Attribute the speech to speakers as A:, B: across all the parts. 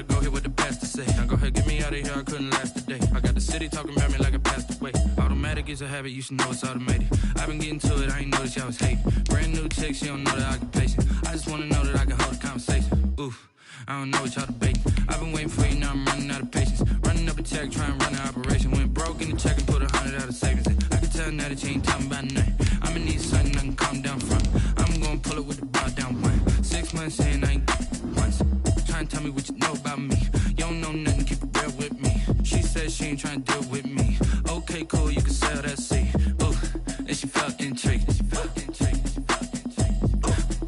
A: gotta go here with the pastor say. Now go ahead, get me out of here, I couldn't last a day. I got the city talking about me like I passed away. Automatic is a habit, you should know it's automated. I've been getting to it, I ain't noticed y'all was hating. Brand new chick, she don't know the occupation. I just wanna know that I can hold a conversation. Oof, I don't know what y'all debating. I've been waiting for you, now I'm running out of patience. Running up a check, trying to run an operation. Went broke in the check and put 100 out of savings. I can tell now that you ain't talking about nothing. I'ma need something I can calm down from. I'm gonna pull it with the bar down one. 6 months in, I ain't once. Trying to tell me what you know about me. You don't know nothing, keep it real with me. She said she ain't trying to deal with me. Okay, cool, you can sell that seed. Ooh, and she felt intrigued.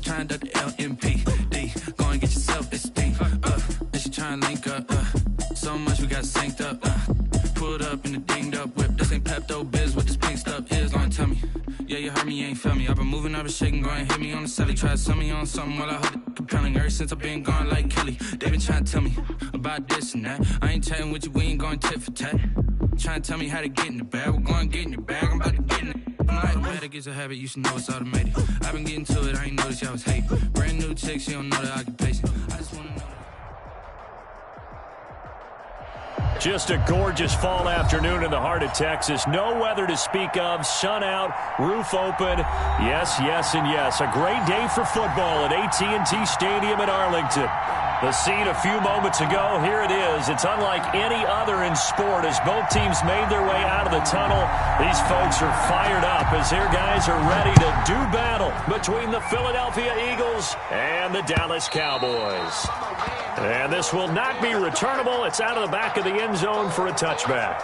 A: Trying to duck the LMPD. Go and get your self-esteem. And she trying to link up. So much we got synced up. Pulled up in the dinged up whip. This ain't Pepto-Biz, what this pink stuff is. Gonna tell me. Yeah, you heard me, you ain't feel me. I've been moving, I've been shaking, go and hit me on the celly. Try to sell me on something while I hold it compelling. Ever since I've been gone like Kelly, they been trying to tell me about this and that. I ain't chatting with you, we ain't going tit for tat. Trying to tell me how to get in the bag. We're going to get in your bag, I'm about to get in it. Automatic is a habit, you should know it's automated. I've been getting to it, I ain't noticed y'all was hating. Brand new chick, she don't know the occupation. I just wanna know.
B: Just a gorgeous fall afternoon in the heart of Texas. No weather to speak of. Sun out, roof open. Yes, yes, and yes. A great day for football at AT&T Stadium in Arlington. The scene a few moments ago, here it is. It's unlike any other in sport as both teams made their way out of the tunnel. These folks are fired up as their guys are ready to do battle between the Philadelphia Eagles and the Dallas Cowboys. And this will not be returnable. It's out of the back of the end zone for a touchback.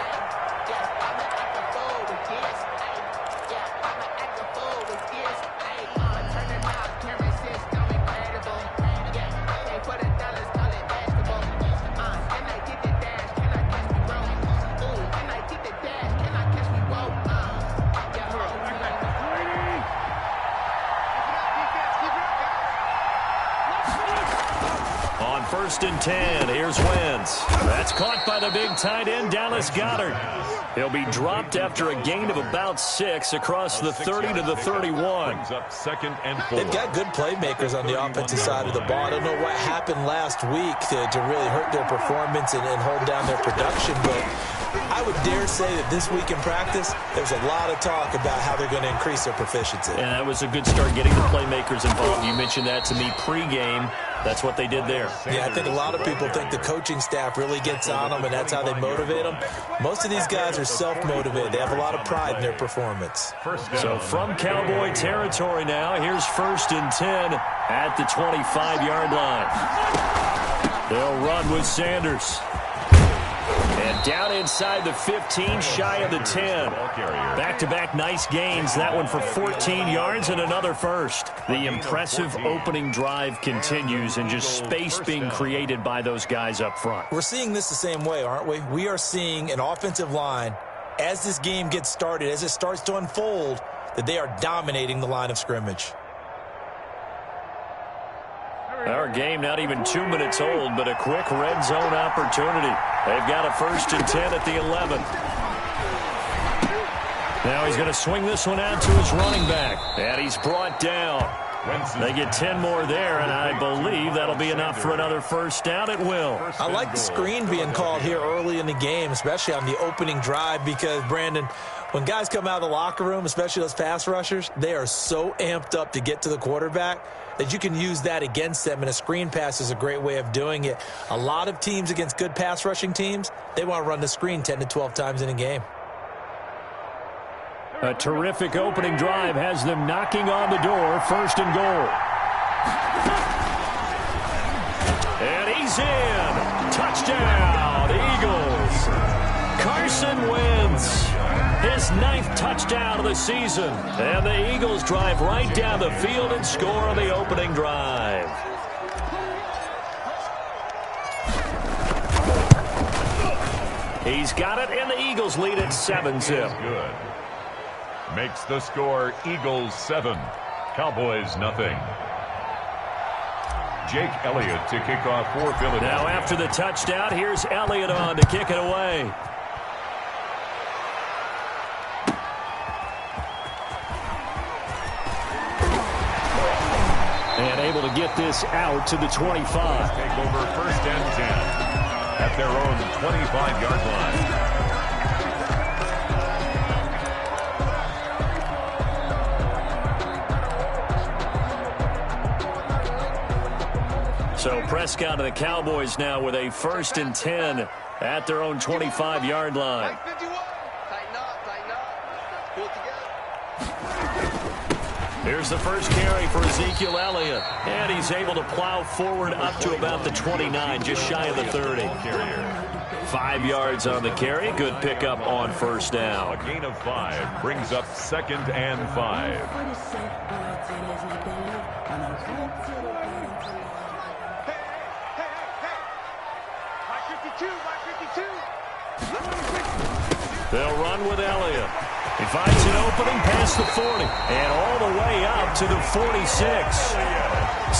B: First and 10. Here's Wentz. That's caught by the big tight end, Dallas Goedert. He'll be dropped after a gain of about 6 across the 30 to the 31.
C: They've got good playmakers on the offensive side of the ball. I don't know what happened last week to really hurt their performance and hold down their production, but I would dare say that this week in practice, there's a lot of talk about how they're going to increase their proficiency.
B: And that was a good start getting the playmakers involved. You mentioned that to me pregame. That's what they did there.
C: Yeah, I think a lot of people think the coaching staff really gets on them, and that's how they motivate them. Most of these guys are self-motivated. They have a lot of pride in their performance.
B: So from Cowboy territory now, here's first and 10 at the 25-yard line. They'll run with Sanders. And down inside the 15, shy of the 10. Back-to-back nice gains. That one for 14 yards and another first. The impressive opening drive continues and just space being created by those guys up front.
C: We're seeing this the same way, aren't we? We are seeing an offensive line, as this game gets started, as it starts to unfold, that they are dominating the line of scrimmage.
B: Our game not even 2 minutes old, but a quick red zone opportunity. They've got a first and 10 at the 11. Now he's going to swing this one out to his running back. And he's brought down. They get 10 more there, and I believe that'll be enough for another first down. It will.
C: I like the screen being called here early in the game, especially on the opening drive, because, Brandon, when guys come out of the locker room, especially those pass rushers, they are so amped up to get to the quarterback that you can use that against them, and a screen pass is a great way of doing it. A lot of teams against good pass rushing teams, they want to run the screen 10 to 12 times in a game.
B: A terrific opening drive has them knocking on the door. First and goal. And he's in. Touchdown, Eagles. Carson Wentz. His 9th touchdown of the season. And the Eagles drive right down the field and score on the opening drive. He's got it, and the Eagles lead at 7-zip.
D: Good. Makes the score Eagles 7, Cowboys nothing. Jake Elliott to kick off for Philadelphia.
B: Now after the touchdown, here's Elliott on to kick it away. And able to get this out to the 25.
D: Take over first and 10. their own 25-yard line.
B: So Prescott and the Cowboys now with a 1st and 10 at their own 25-yard line. Here's the first carry for Ezekiel Elliott. And he's able to plow forward up to about the 29, just shy of the 30. 5 yards on the carry. Good pickup on first down.
D: A gain of 5 brings up 2nd and 5.
B: They'll run with Elliott. He finds an opening past the 40 and all the way out to the 46.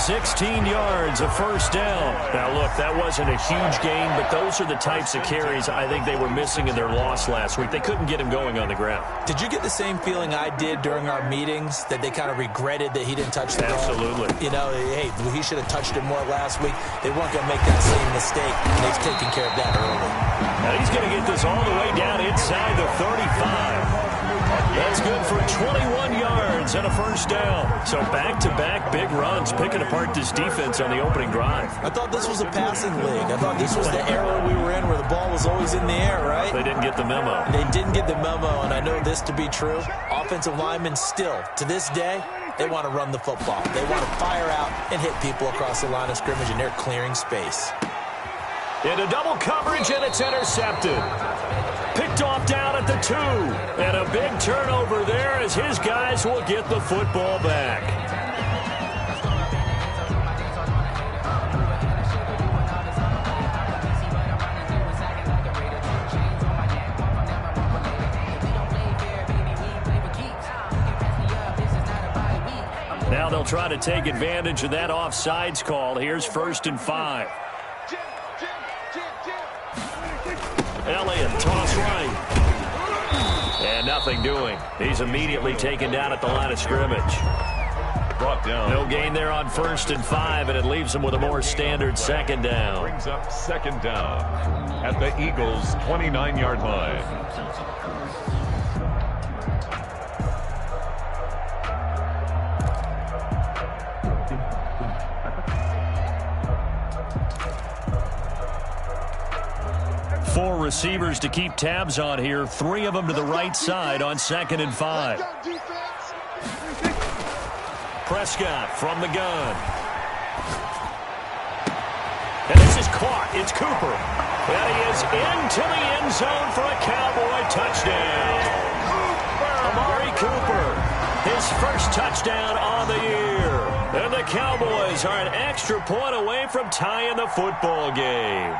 B: 16 yards, a first down. Now, look, that wasn't a huge gain, but those are the types of carries I think they were missing in their loss last week. They couldn't get him going on the ground.
C: Did you get the same feeling I did during our meetings, that they kind of regretted that he didn't touch the ball?
B: Absolutely.
C: You know, hey, he should have touched it more last week. They weren't going to make that same mistake, and they've taken care of that early.
B: Now he's going to get this all the way down inside the 35. That's good for 21 yards and a first down. So back-to-back big runs, picking apart this defense on the opening drive.
C: I thought this was a passing league. I thought this was the era we were in where the ball was always in the air, right?
B: They didn't get the memo.
C: They didn't get the memo, and I know this to be true. Offensive linemen still, to this day, they want to run the football. They want to fire out and hit people across the line of scrimmage, and they're clearing space.
B: Into double coverage, and it's intercepted. Picked off down at the 2. And a big turnover there as his guys will get the football back. Now they'll try to take advantage of that offsides call. Here's 1st and 5. Elliott, toss right. And nothing doing. He's immediately taken down at the line of scrimmage.
D: Brought down.
B: No gain there on 1st and 5, and it leaves him with a more standard 2nd down.
D: Brings up 2nd down at the Eagles' 29-yard line.
B: Four receivers to keep tabs on here. 3 of them to the right side on 2nd and 5. Prescott from the gun. And this is caught. It's Cooper. And he is into the end zone for a Cowboy touchdown. Amari Cooper, his first touchdown on the year. And the Cowboys are an extra point away from tying the football game.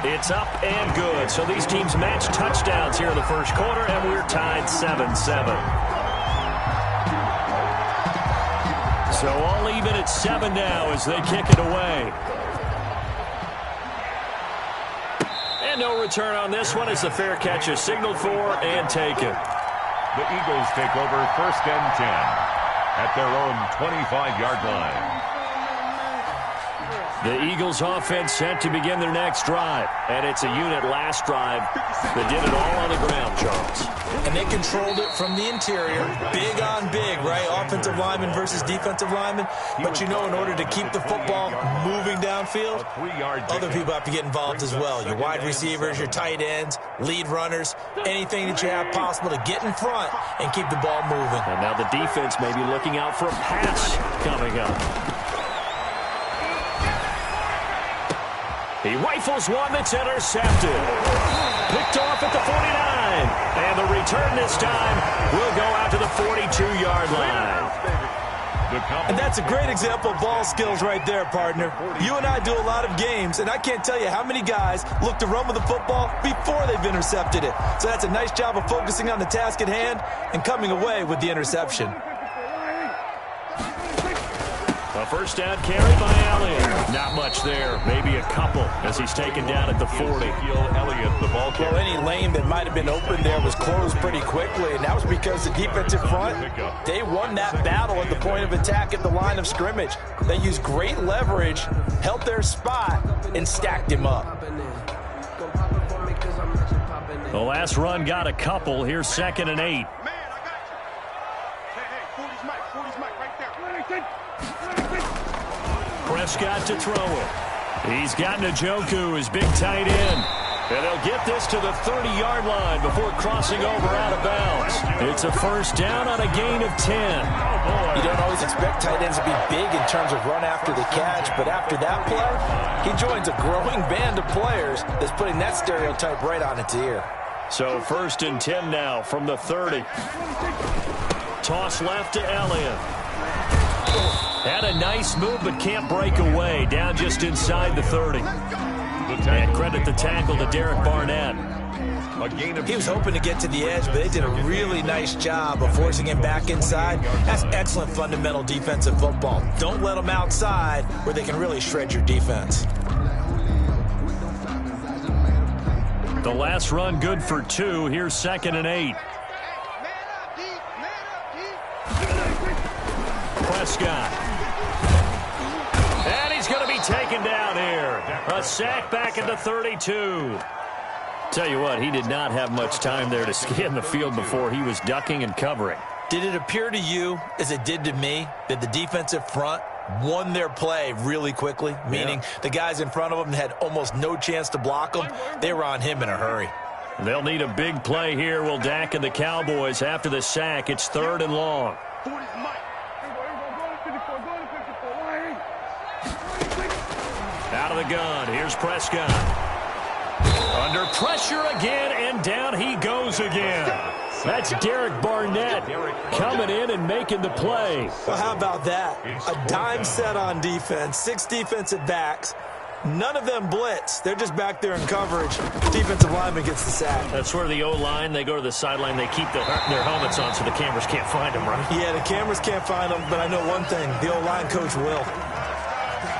B: It's up and good. So these teams match touchdowns here in the first quarter, and we're tied 7-7. So all even at 7 now as they kick it away. And no return on this one as the fair catch is signaled for and taken.
D: The Eagles take over 1st and 10 at their own 25-yard line.
B: The Eagles offense set to begin their next drive. And it's a unit last drive that did it all on the ground, Charles.
C: And they controlled it from the interior. Big on big, right? Offensive lineman versus defensive lineman. But you know, in order to keep the football moving downfield, other people have to get involved as well. Your wide receivers, your tight ends, lead runners, anything that you have possible to get in front and keep the ball moving.
B: And now the defense may be looking out for a pass coming up. He rifles one that's intercepted. Picked off at the 49. And the return this time will go out to the 42-yard line.
C: And that's a great example of ball skills right there, partner. You and I do a lot of games, and I can't tell you how many guys look to run with the football before they've intercepted it. So that's a nice job of focusing on the task at hand and coming away with the interception.
B: A first down carry by Elliott. Not much much there. Maybe a couple as he's taken down at the 40.
D: Elliott, the ball
C: Well, any lane that might have been open there was closed pretty quickly, and that was because the defensive front, they won that battle at the point of attack at the line of scrimmage. They used great leverage, held their spot, and stacked him up.
B: The last run got a couple. Here's 2nd and 8. Prescott to throw it. He's got Njoku, his big tight end. And they'll get this to the 30-yard line before crossing over out of bounds. It's a first down on a gain of 10.
C: You don't always expect tight ends to be big in terms of run after the catch, but after that play, he joins a growing band of players that's putting that stereotype right on its ear.
B: So 1st and 10 now from the 30. Toss left to Elliott. Had a nice move but can't break away. Down just inside the 30. And credit the tackle to Derek Barnett.
C: He was hoping to get to the edge, but they did a really nice job of forcing him back inside. That's excellent fundamental defensive football. Don't let them outside where they can really shred your defense.
B: The last run good for 2. Here's 2nd and 8. Prescott. And he's going to be taken down here. A sack back at the 32. Tell you what, he did not have much time there to scan the field before he was ducking and covering.
C: Did it appear to you, as it did to me, that the defensive front won their play really quickly? Meaning the guys in front of them had almost no chance to block them. They were on him in a hurry.
B: They'll need a big play here, will Dak and the Cowboys after the sack. It's 3rd and long. Out of the gun. Here's Prescott. Under pressure again, and down he goes again. That's Derek Barnett coming in and making the play.
C: Well, how about that? A dime set on defense, 6 defensive backs. None of them blitz. They're just back there in coverage. Defensive lineman gets the sack.
B: That's where the O-line, they go to the sideline, they keep their helmets on so the cameras can't find them, right?
C: Yeah, the cameras can't find them, but I know one thing. The O-line coach will.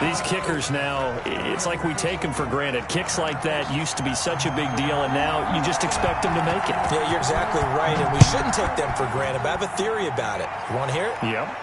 B: These kickers now, it's like we take them for granted. Kicks like that used to be such a big deal, and now you just expect them to make it.
C: Yeah, you're exactly right, and we shouldn't take them for granted, but I have a theory about it. You want to hear it?
B: Yep.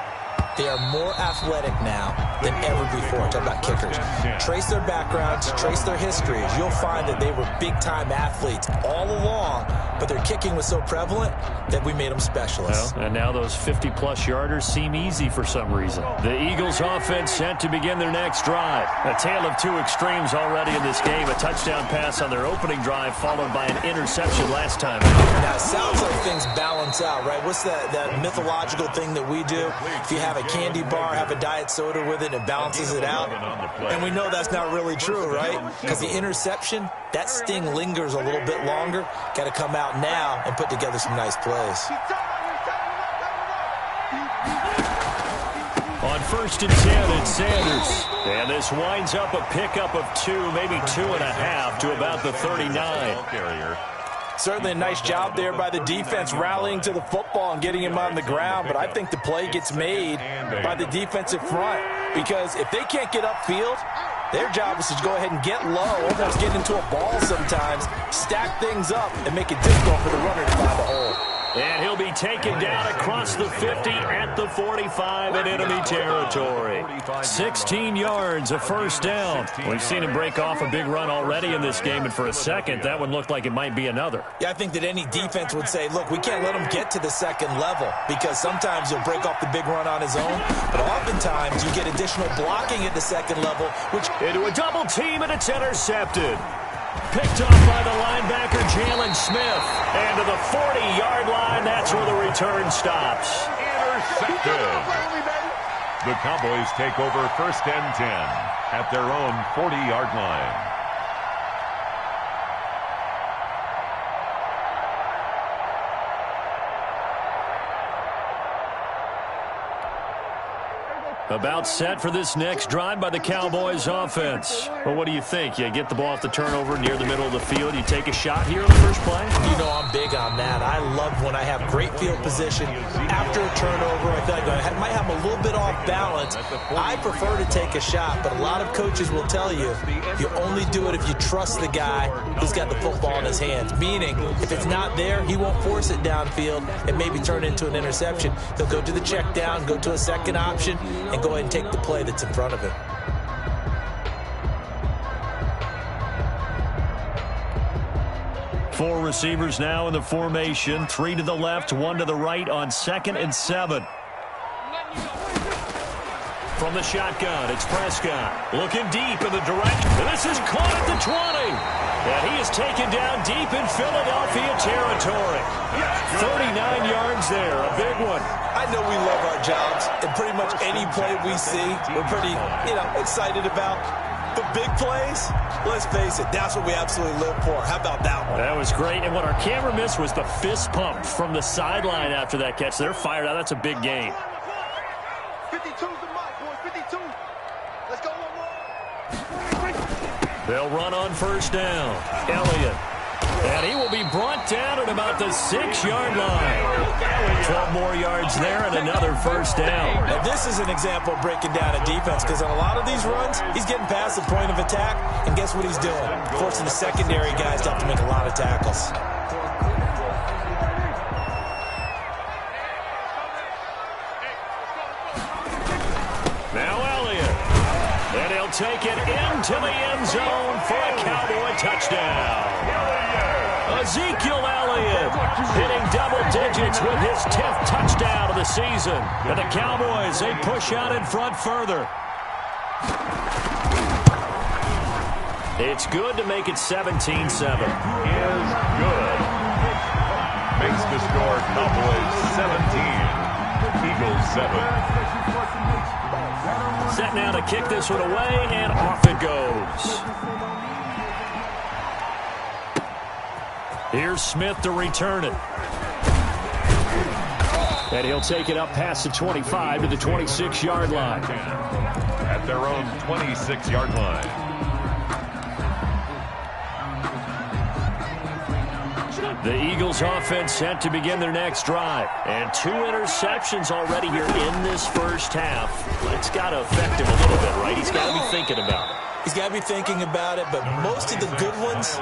C: They are more athletic now than ever before. Talk about kickers. Trace their backgrounds, trace their histories. You'll find that they were big-time athletes all along, but their kicking was so prevalent that we made them specialists.
B: Well, and now those 50-plus yarders seem easy for some reason. The Eagles offense set to begin their next drive. A tale of 2 extremes already in this game. A touchdown pass on their opening drive followed by an interception last time.
C: Now, it sounds like things balance out, right? What's that mythological thing that we do? If you have a candy bar, have a diet soda with it, and it balances it out. And we know that's not really true, right? Because the interception, that sting lingers a little bit longer. Got to come out now and put together some nice plays.
B: On 1st and 10, it's Sanders. And this winds up a pickup of 2, maybe 2.5 to about the 39.
C: Certainly a nice job there by the defense rallying to the football and getting him on the ground, but I think the play gets made by the defensive front because if they can't get upfield, their job is to go ahead and get low, almost get into a ball sometimes, stack things up, and make it difficult for the runner to find the hole.
B: And he'll be taken down across the 50 at the 45 in enemy territory. 16 yards, a first down. We've seen him break off a big run already in this game, and for a second, that one looked like it might be another.
C: Yeah, I think that any defense would say, look, we can't let him get to the second level because sometimes he'll break off the big run on his own, but oftentimes you get additional blocking at the second level, which...
B: Into a double team, and it's intercepted. Picked off by the linebacker, Jalen Smith. And to the 40-yard line, that's where the return stops.
D: Intercepted. The Cowboys take over 1st and 10 at their own 40-yard line.
B: About set for this next drive by the Cowboys offense. Well, what do you think? You get the ball off the turnover near the middle of the field. You take a shot here in the first play?
C: You know I'm big on that. I love when I have great field position. After a turnover, I feel like I might have a little bit off balance. I prefer to take a shot, but a lot of coaches will tell you only do it if you trust the guy who's got the football in his hands. Meaning, if it's not there, he won't force it downfield and maybe turn it into an interception. He'll go to the check down, go to a second option, and go ahead and take the play that's in front of him.
B: Four receivers now in the formation. 3 to the left, 1 to the right on 2nd and 7. From the shotgun, it's Prescott. Looking deep in the direction. This is caught at the 20. And he is taken down deep in Philadelphia territory. 39 yards there, a big one.
C: I know we love our jobs, and pretty much any play we see, we're pretty, excited about. But big plays, let's face it, that's what we absolutely live for. How about that one?
B: That was great. And what our camera missed was the fist pump from the sideline after that catch. They're fired out. That's a big gain.
E: 52's the mark, boys. 52. Let's go one more.
B: They'll run on first down. Elliott. And he will be brought down at about the 6-yard line. 12 more yards there and another first down.
C: Now this is an example of breaking down a defense, because on a lot of these runs, he's getting past the point of attack, and guess what he's doing? Forcing the secondary guys to have to make a lot of tackles.
B: Now Elliott. And he'll take it into the end zone for a Cowboy touchdown. Ezekiel Elliott hitting double digits with his 10th touchdown of the season. And the Cowboys, they push out in front further. It's good to make it 17-7.
D: Is good. Makes the score Cowboys 17, Eagles 7.
B: Set now to kick this one away, and off it goes. Here's Smith to return it. And he'll take it up past the 25 to the 26-yard line.
D: At their own 26-yard line.
B: The Eagles offense set to begin their next drive. And 2 interceptions already here in this first half. It's got to affect him a little bit, right? He's got to be thinking about it.
C: He's got to be thinking about it, but most of the good ones,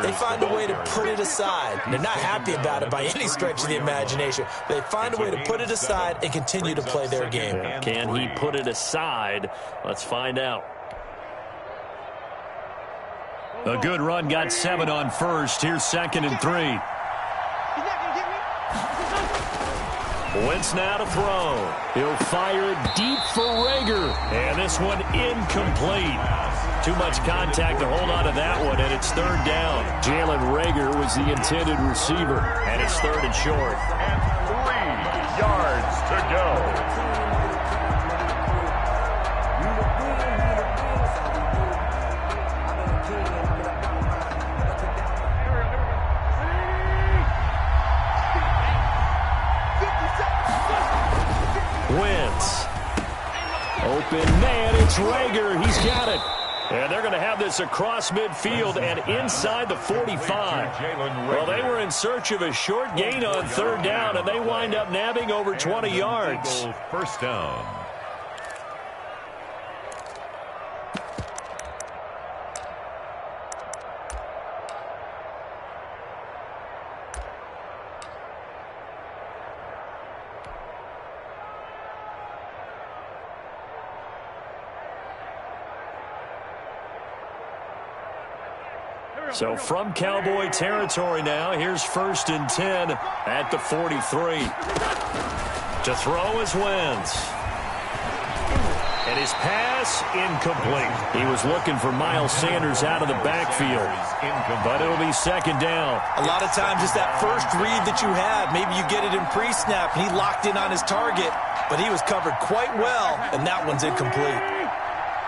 C: they find a way to put it aside. They're not happy about it by any stretch of the imagination. They find a way to put it aside and continue to play their game.
B: Can he put it aside? Let's find out. A good run got 7 on first. Here's 2nd and 3. Wentz now to throw. He'll fire it deep for Rager. And this one incomplete. Too much contact to hold on to that one, and it's 3rd down. Jalen Rager was the intended receiver, and it's 3rd and short.
D: And 3 yards to go.
B: Wentz. Open man, it's Rager. He's got it. And they're going to have this across midfield and inside the 45. Well, they were in search of a short gain on 3rd down, and they wind up nabbing over 20 yards.
D: First down.
B: So from Cowboy territory now, here's 1st and 10 at the 43. To throw is Wentz. And his pass incomplete. He was looking for Miles Sanders out of the backfield. But it'll be 2nd down.
C: A lot of times it's that first read that you have. Maybe you get it in pre-snap, and he locked in on his target, but he was covered quite well, and that one's incomplete.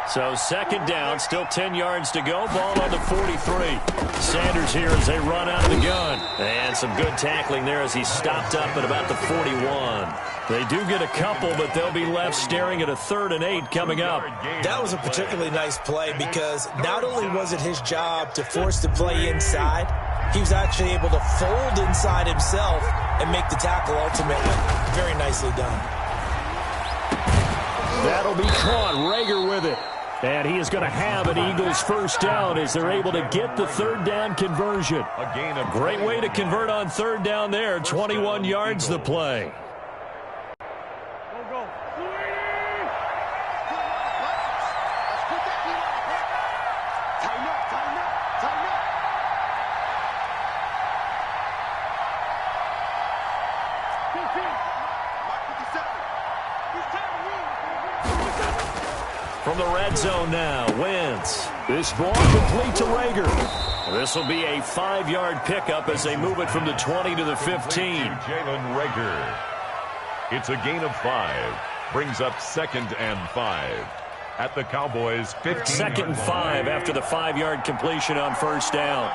B: So 2nd down, still 10 yards to go. Ball on the 43. Sanders here as they run out of the gun. And some good tackling there as he stopped up at about the 41. They do get a couple, but they'll be left staring at a 3rd and 8 coming up.
C: That was a particularly nice play because not only was it his job to force the play inside, he was actually able to fold inside himself and make the tackle ultimately. Very nicely done.
B: That'll be caught. Rager with it. And he is going to have an Eagles first down as they're able to get the 3rd down conversion. Great way to convert on 3rd down there. 21 yards the play. From the red zone now, Wentz. This ball complete to Rager. This will be a 5-yard pickup as they move it from the 20 to the 15.
D: Jalen Rager. It's a gain of 5. Brings up 2nd and 5. At the Cowboys' 15.
B: 2nd and 5 after the 5-yard completion on first down.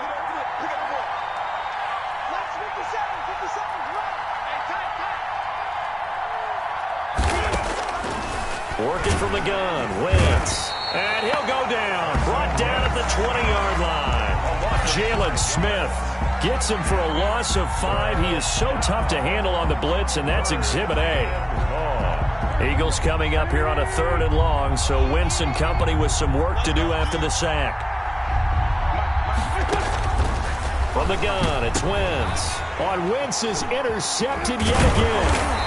B: Working from the gun, Wentz. And he'll go down. Brought down at the 20-yard line. Jalen Smith gets him for a loss of 5. He is so tough to handle on the blitz, and that's Exhibit A. Eagles coming up here on a 3rd and long, so Wentz and company with some work to do after the sack. From the gun, it's Wentz. On Wentz is intercepted yet again.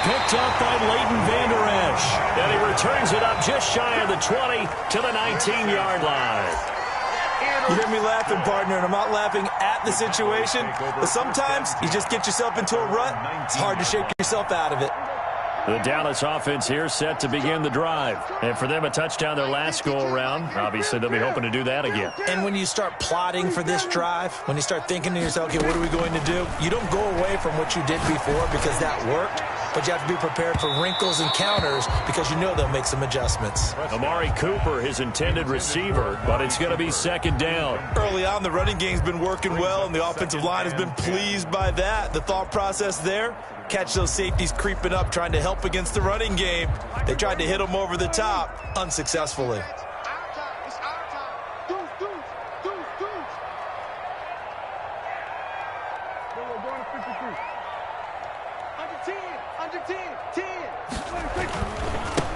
B: Picked up by Leighton Vander Esch. And he returns it up just shy of the 20 to the 19-yard line.
C: You hear me laughing, partner, and I'm not laughing at the situation, but sometimes you just get yourself into a rut. It's hard to shake yourself out of it.
B: The Dallas offense here set to begin the drive. And for them, a touchdown their last go-around. Obviously, they'll be hoping to do that again.
C: And when you start plotting for this drive, when you start thinking to yourself, okay, what are we going to do? You don't go away from what you did before because that worked. But you have to be prepared for wrinkles and counters because you know they'll make some adjustments.
B: Amari Cooper, his intended receiver, but it's going to be 2nd down.
C: Early on, the running game's been working well, and the offensive line has been pleased by that. The thought process there, catch those safeties creeping up, trying to help against the running game. They tried to hit them over the top, unsuccessfully.
E: It's our time. Deuce. We're going to 53. Under 10.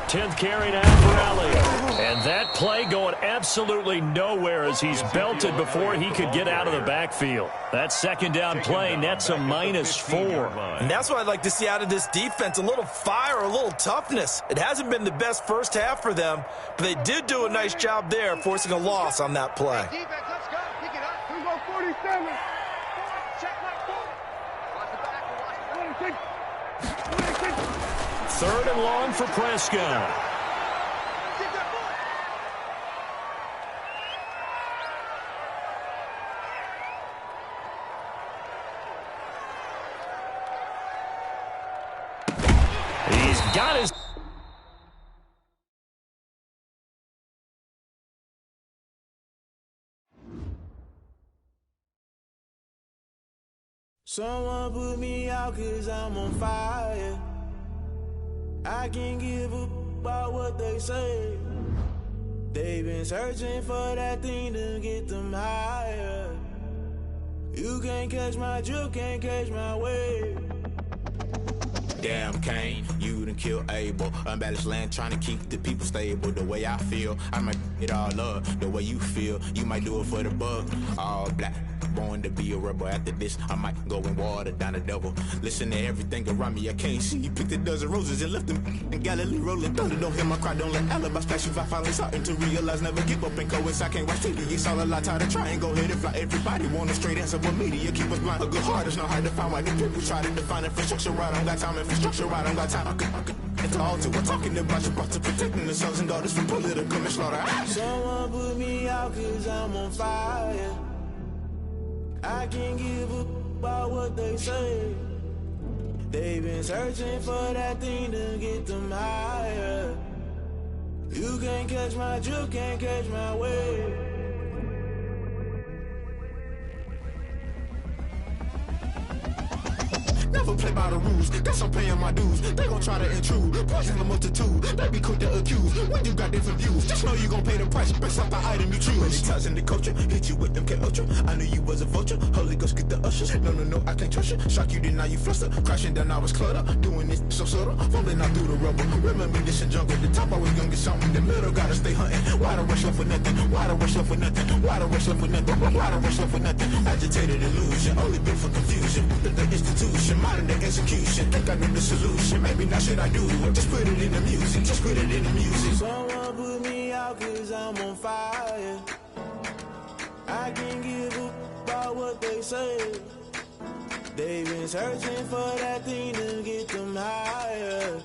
B: 10th carry now for Elliott. And that play going absolutely nowhere as he's belted before he could get out of the backfield. That 2nd down play nets a -4.
C: And that's what I'd like to see out of this defense, a little fire, a little toughness. It hasn't been the best first half for them, but they did do a nice job there, forcing a loss on that play.
E: Defense, let's go. Pick it up. We go 47. Check my foot. Watch the back. Watch the
B: 3rd and long for Prescott. He's got his...
F: Someone put me out 'cause I'm on fire. I can't give up about what they say. They've been searching for that thing to get them higher. You can't catch my drift, can't catch my wave. Damn, Kane, you done killed Abel. Unbalanced land, trying to keep the people stable. The way I feel, I might it all up. The way you feel, you might do it for the bug. All black, born to be a rebel. After this, I might go and water down the devil. Listen to everything around me, I can't see. You picked a dozen roses and left them in Galilee rolling thunder. Don't hear my cry, don't let alibi splash you. I finally starting to realize, never give up and coincide. Can't watch TV, it's all a lot. Tired of trying, go ahead and fly. Everybody want a straight answer, but media keep us blind. A good heart is not hard to find. Why the people try to define infrastructure right? I don't got time, infrastructure right? I don't got time. It's all to we're talking about you, brought to protecting the sons and daughters from political manslaughter. Someone put me out 'cause I'm on fire. I can't give up about what they say. They've been searching for that thing to get them higher. You can't catch my drift, can't catch my wave. never play by the rules. Guess I'm paying my dues. They gon' try to intrude. Poison the multitude. They be quick to accuse. When you got different views, just know you gon' pay the price. Based off the item you choose. Many times in the culture, hit you with them Ultra. I knew you was a vulture. Holy Ghost get the ushers. No, I can't trust you. Shock you, then now you fluster. Crashing down, I was clutter. Doing this so subtle. Falling out through the rubble. Remember this in jungle. The top I was young and something. The middle gotta stay hunting. Why the rush left for nothing? Why the rush left for nothing? Why the rush left for nothing? Why the rush left for nothing? Agitated illusion. Only built for confusion. The institution. Modern day execution. Think I know the solution. Maybe now should I do it? Just put it in the music. Just put it in the music.
G: Someone put me out 'cause I'm on fire. I can't give up about what they say. They've been searching for that thing to get them higher.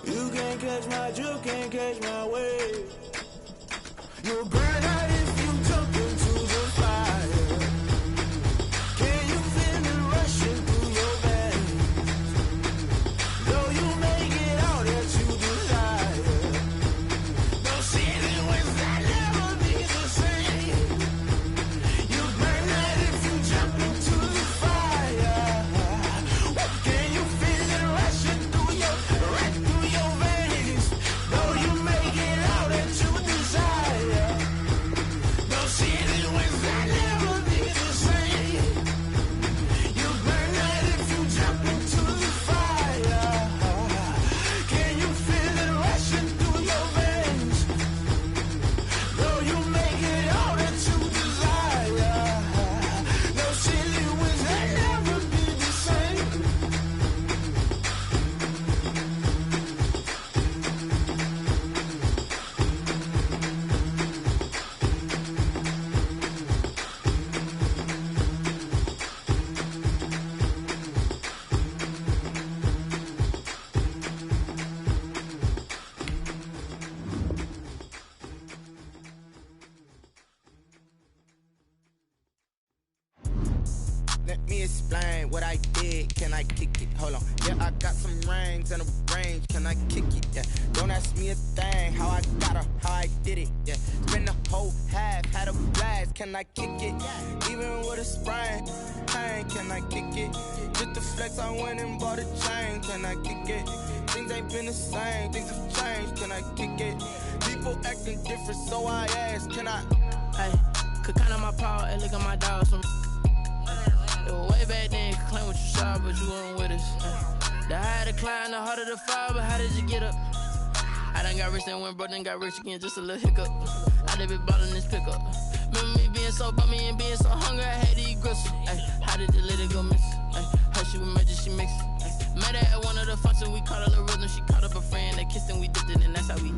G: You can't catch my drift, can't catch my wave. You'll burn out if you jump into the fire. Can you feel it rushing through your veins? Though you make it out that you desire. Those feelings that never be the same. You burn out if you jump into the fire. Can you feel it rushing through your veins? Though you make it out that you desire. Those feelings that never be the same. You burn out if you jump into the fire. Can you feel it rushing through your veins? Though you make it all that you desire. No silly wins that never be the same. Let me explain what I did. Can I kick it? Hold on. Yeah, I got some rings and a range. Can I kick it? Yeah. Don't ask me a thing. How I got her, how I did it. Yeah. Spend the whole half, had a blast. Can I kick it? Even with a sprain. Hey, can I kick it? Just to flex, I went and bought a chain. Can I kick it? Things ain't been the same. Things have changed. Can I kick it? People acting different, so I ask. Can I?
H: Hey, could count on my power and look at my dogs from. Way back then, you could claim what you saw, but you weren't with us. The higher the climb, the harder the fall, but how did you get up? I done got rich, then went broke, then got rich again, just a little hiccup. I done been ballin' this pickup. Remember me being so bummy and being so hungry, I had to eat gristle. Ay, how did you let it go miss? Ay, how she was magic, she mixed. Met her at one of the functions, we caught a little rhythm, she caught up a friend, they kissed and we dipped it, and that's how we.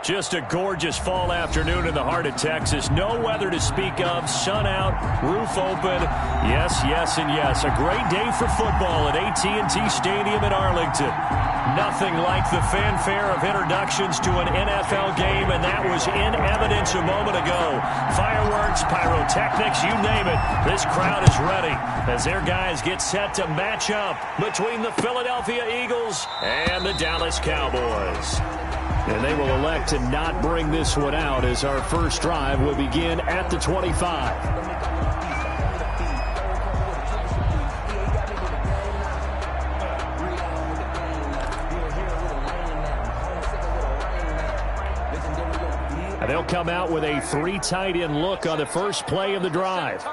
B: Just a gorgeous fall afternoon in the heart of Texas. No weather to speak of. Sun out, roof open. Yes, yes, and yes. A great day for football at AT&T Stadium in Arlington. Nothing like the fanfare of introductions to an NFL game, and that was in evidence a moment ago. Fireworks, pyrotechnics, you name it. This crowd is ready as their guys get set to match up between the Philadelphia Eagles and the Dallas Cowboys. And they will elect to not bring this one out as our first drive will begin at the 25. And they'll come out with a 3 tight end look on the first play of the drive.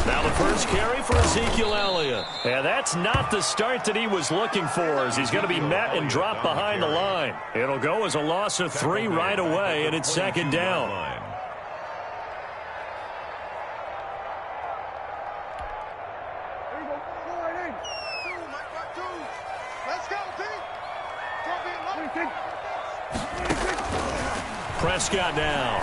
B: Now the first carry for Ezekiel Elliott. And that's not the start that he was looking for, as he's going to be met and dropped behind the line. It'll go as a loss of 3 right away, and it's second down. Prescott now.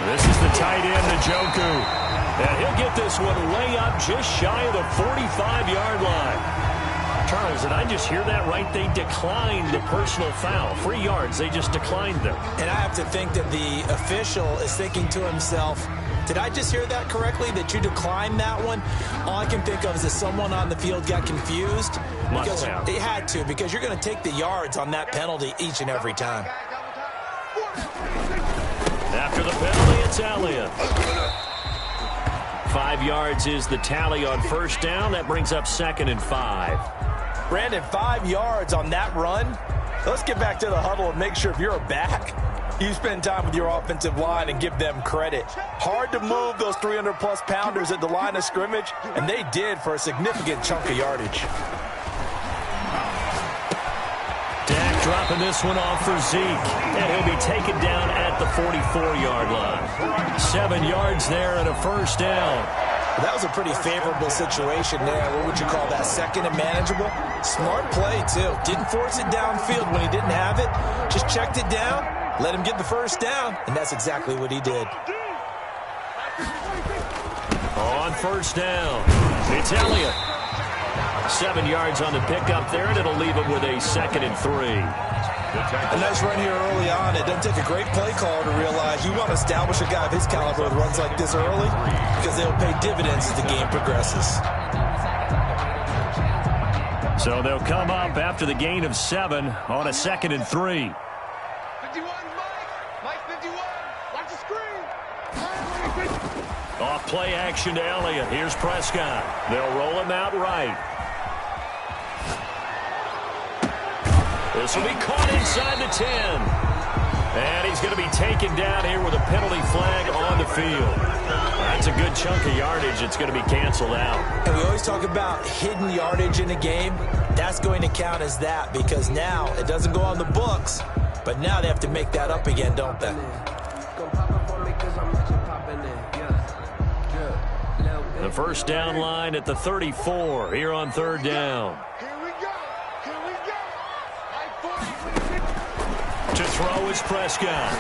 B: This is the tight end, Njoku. And he'll get this one way up just shy of the 45-yard line. Charles, did I just hear that right? They declined the personal foul. 3 yards, they just declined them.
C: And I have to think that the official is thinking to himself, did I just hear that correctly, that you declined that one? All I can think of is that someone on the field got confused. Because they had to, because you're going to take the yards on that penalty each and every time.
B: After the penalty, it's Elliott. 5 yards is the tally on first down. That brings up 2nd and 5.
C: Brandon, 5 yards on that run. Let's get back to the huddle and make sure if you're a back, you spend time with your offensive line and give them credit. Hard to move those 300-plus pounders at the line of scrimmage, and they did for a significant chunk of yardage.
B: Dak dropping this one off for Zeke, and he'll be taken down at the 44-yard line. 7 yards there and a first down.
C: That was a pretty favorable situation there. What would you call that? Second and manageable? Smart play, too. Didn't force it downfield when he didn't have it. Just checked it down, let him get the first down, and that's exactly what he did.
B: On first down, it's Elliott. 7 yards on the pickup there, and it'll leave him with a 2nd and 3.
C: A nice run here early on. It doesn't take a great play call to realize you want to establish a guy of his caliber with runs like this early because they'll pay dividends as the game progresses.
B: So they'll come up after the gain of 7 on a 2nd and 3.
E: 51, Mike 51. Watch the screen.
B: Off play action to Elliott. Here's Prescott. They'll roll him out right. This will be caught inside the 10. And he's going to be taken down here with a penalty flag on the field. That's a good chunk of yardage. It's going to be canceled out.
C: And we always talk about hidden yardage in a game. That's going to count as that because now it doesn't go on the books, but now they have to make that up again, don't they?
B: The first down line at the 34 here on third down. To throw is Prescott.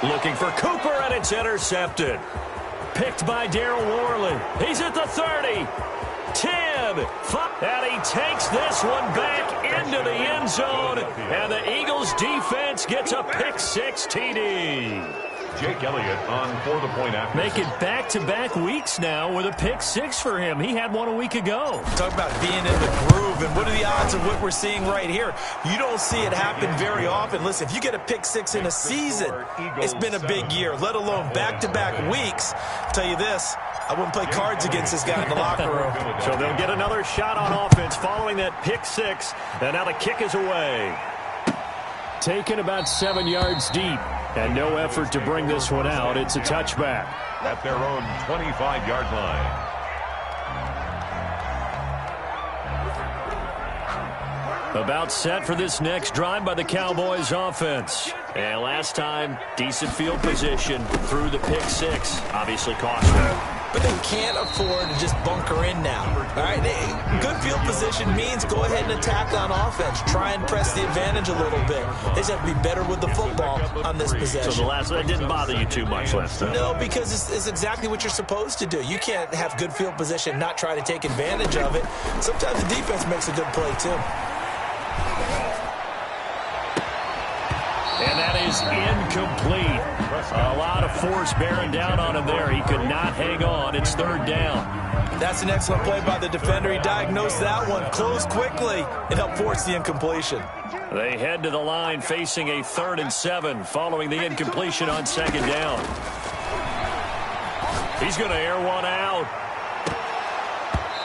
B: Looking for Cooper, and it's intercepted. Picked by Darryl Worley. He's at the 30. 10. 5. And he takes this one back into the end zone. And the Eagles defense gets a pick-6 TD.
D: Jake Elliott on for the point after.
B: Making back-to-back weeks now with a pick-6 for him. He had one a week ago.
C: Talk about being in the groove, and what are the odds of what we're seeing right here? You don't see it happen very often. Listen, if you get a pick-6 in a season, it's been a big year, let alone back-to-back weeks. I'll tell you this, I wouldn't play cards against this guy in the locker room.
B: So they'll get another shot on offense following that pick-6, and now the kick is away. Taken about 7 yards deep. And no effort to bring this one out. It's a touchback.
D: At their own 25-yard line.
B: About set for this next drive by the Cowboys offense. And last time, decent field position through the pick-6. Obviously costly.
C: But they can't afford to just bunker in now. All right, good field position means go ahead and attack on offense. Try and press the advantage a little bit. They just have to be better with the football on this possession.
B: So that didn't bother you too much last time?
C: No, because it's exactly what you're supposed to do. You can't have good field position and not try to take advantage of it. Sometimes the defense makes a good play, too.
B: And that is incomplete. A lot of force bearing down on him there. He could not hang on. It's third down.
C: That's an excellent play by the defender. He diagnosed that one, closed quickly, and helped force the incompletion.
B: They head to the line facing a 3rd and 7 following the incompletion on 2nd down. He's going to air one out.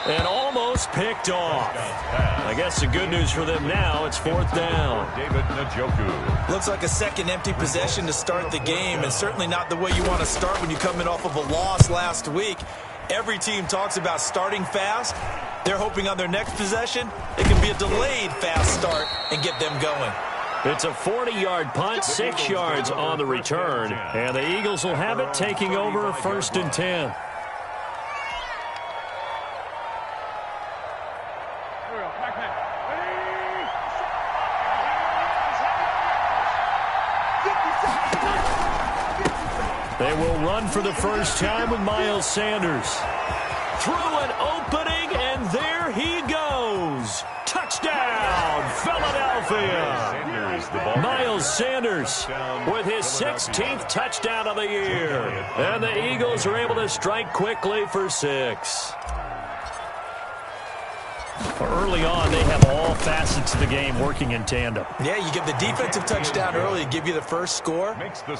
B: And almost picked off. I guess the good news for them now, it's 4th down.
D: David Njoku.
C: Looks like a second empty possession to start the game, and certainly not the way you want to start when you come in off of a loss last week. Every team talks about starting fast. They're hoping on their next possession, it can be a delayed fast start and get them going.
B: It's a 40-yard punt, 6 yards on the return. And the Eagles will have it taking over 1st and 10. They will run for the first time with Miles Sanders. Through an opening, and there he goes. Touchdown, Philadelphia. Miles Sanders with his 16th touchdown of the year. And the Eagles are able to strike quickly for 6. Early on, they have all facets of the game working in tandem.
C: Yeah, you give the defensive touchdown early to give you the first score,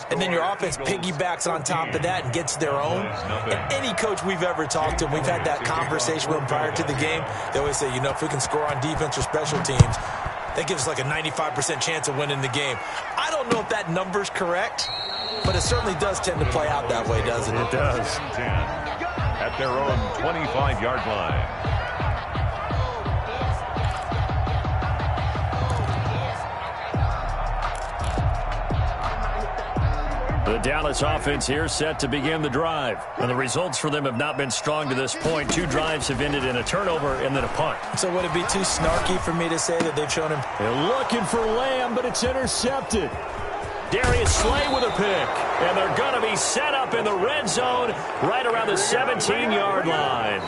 C: and then your offense piggybacks on top of that and gets their own. And any coach we've ever talked to, we've had that conversation with them prior to the game, they always say, you know, if we can score on defense or special teams, that gives us like a 95% chance of winning the game. I don't know if that number's correct, but it certainly does tend to play out that way, doesn't it?
B: It does.
D: At their own 25-yard line.
B: The Dallas offense here set to begin the drive. And the results for them have not been strong to this point. 2 drives have ended in a turnover and then a punt.
C: So would it be too snarky for me to say that they've shown him?
B: They're looking for Lamb, but it's intercepted. Darius Slay with a pick. And they're going to be set up in the red zone right around the 17-yard line.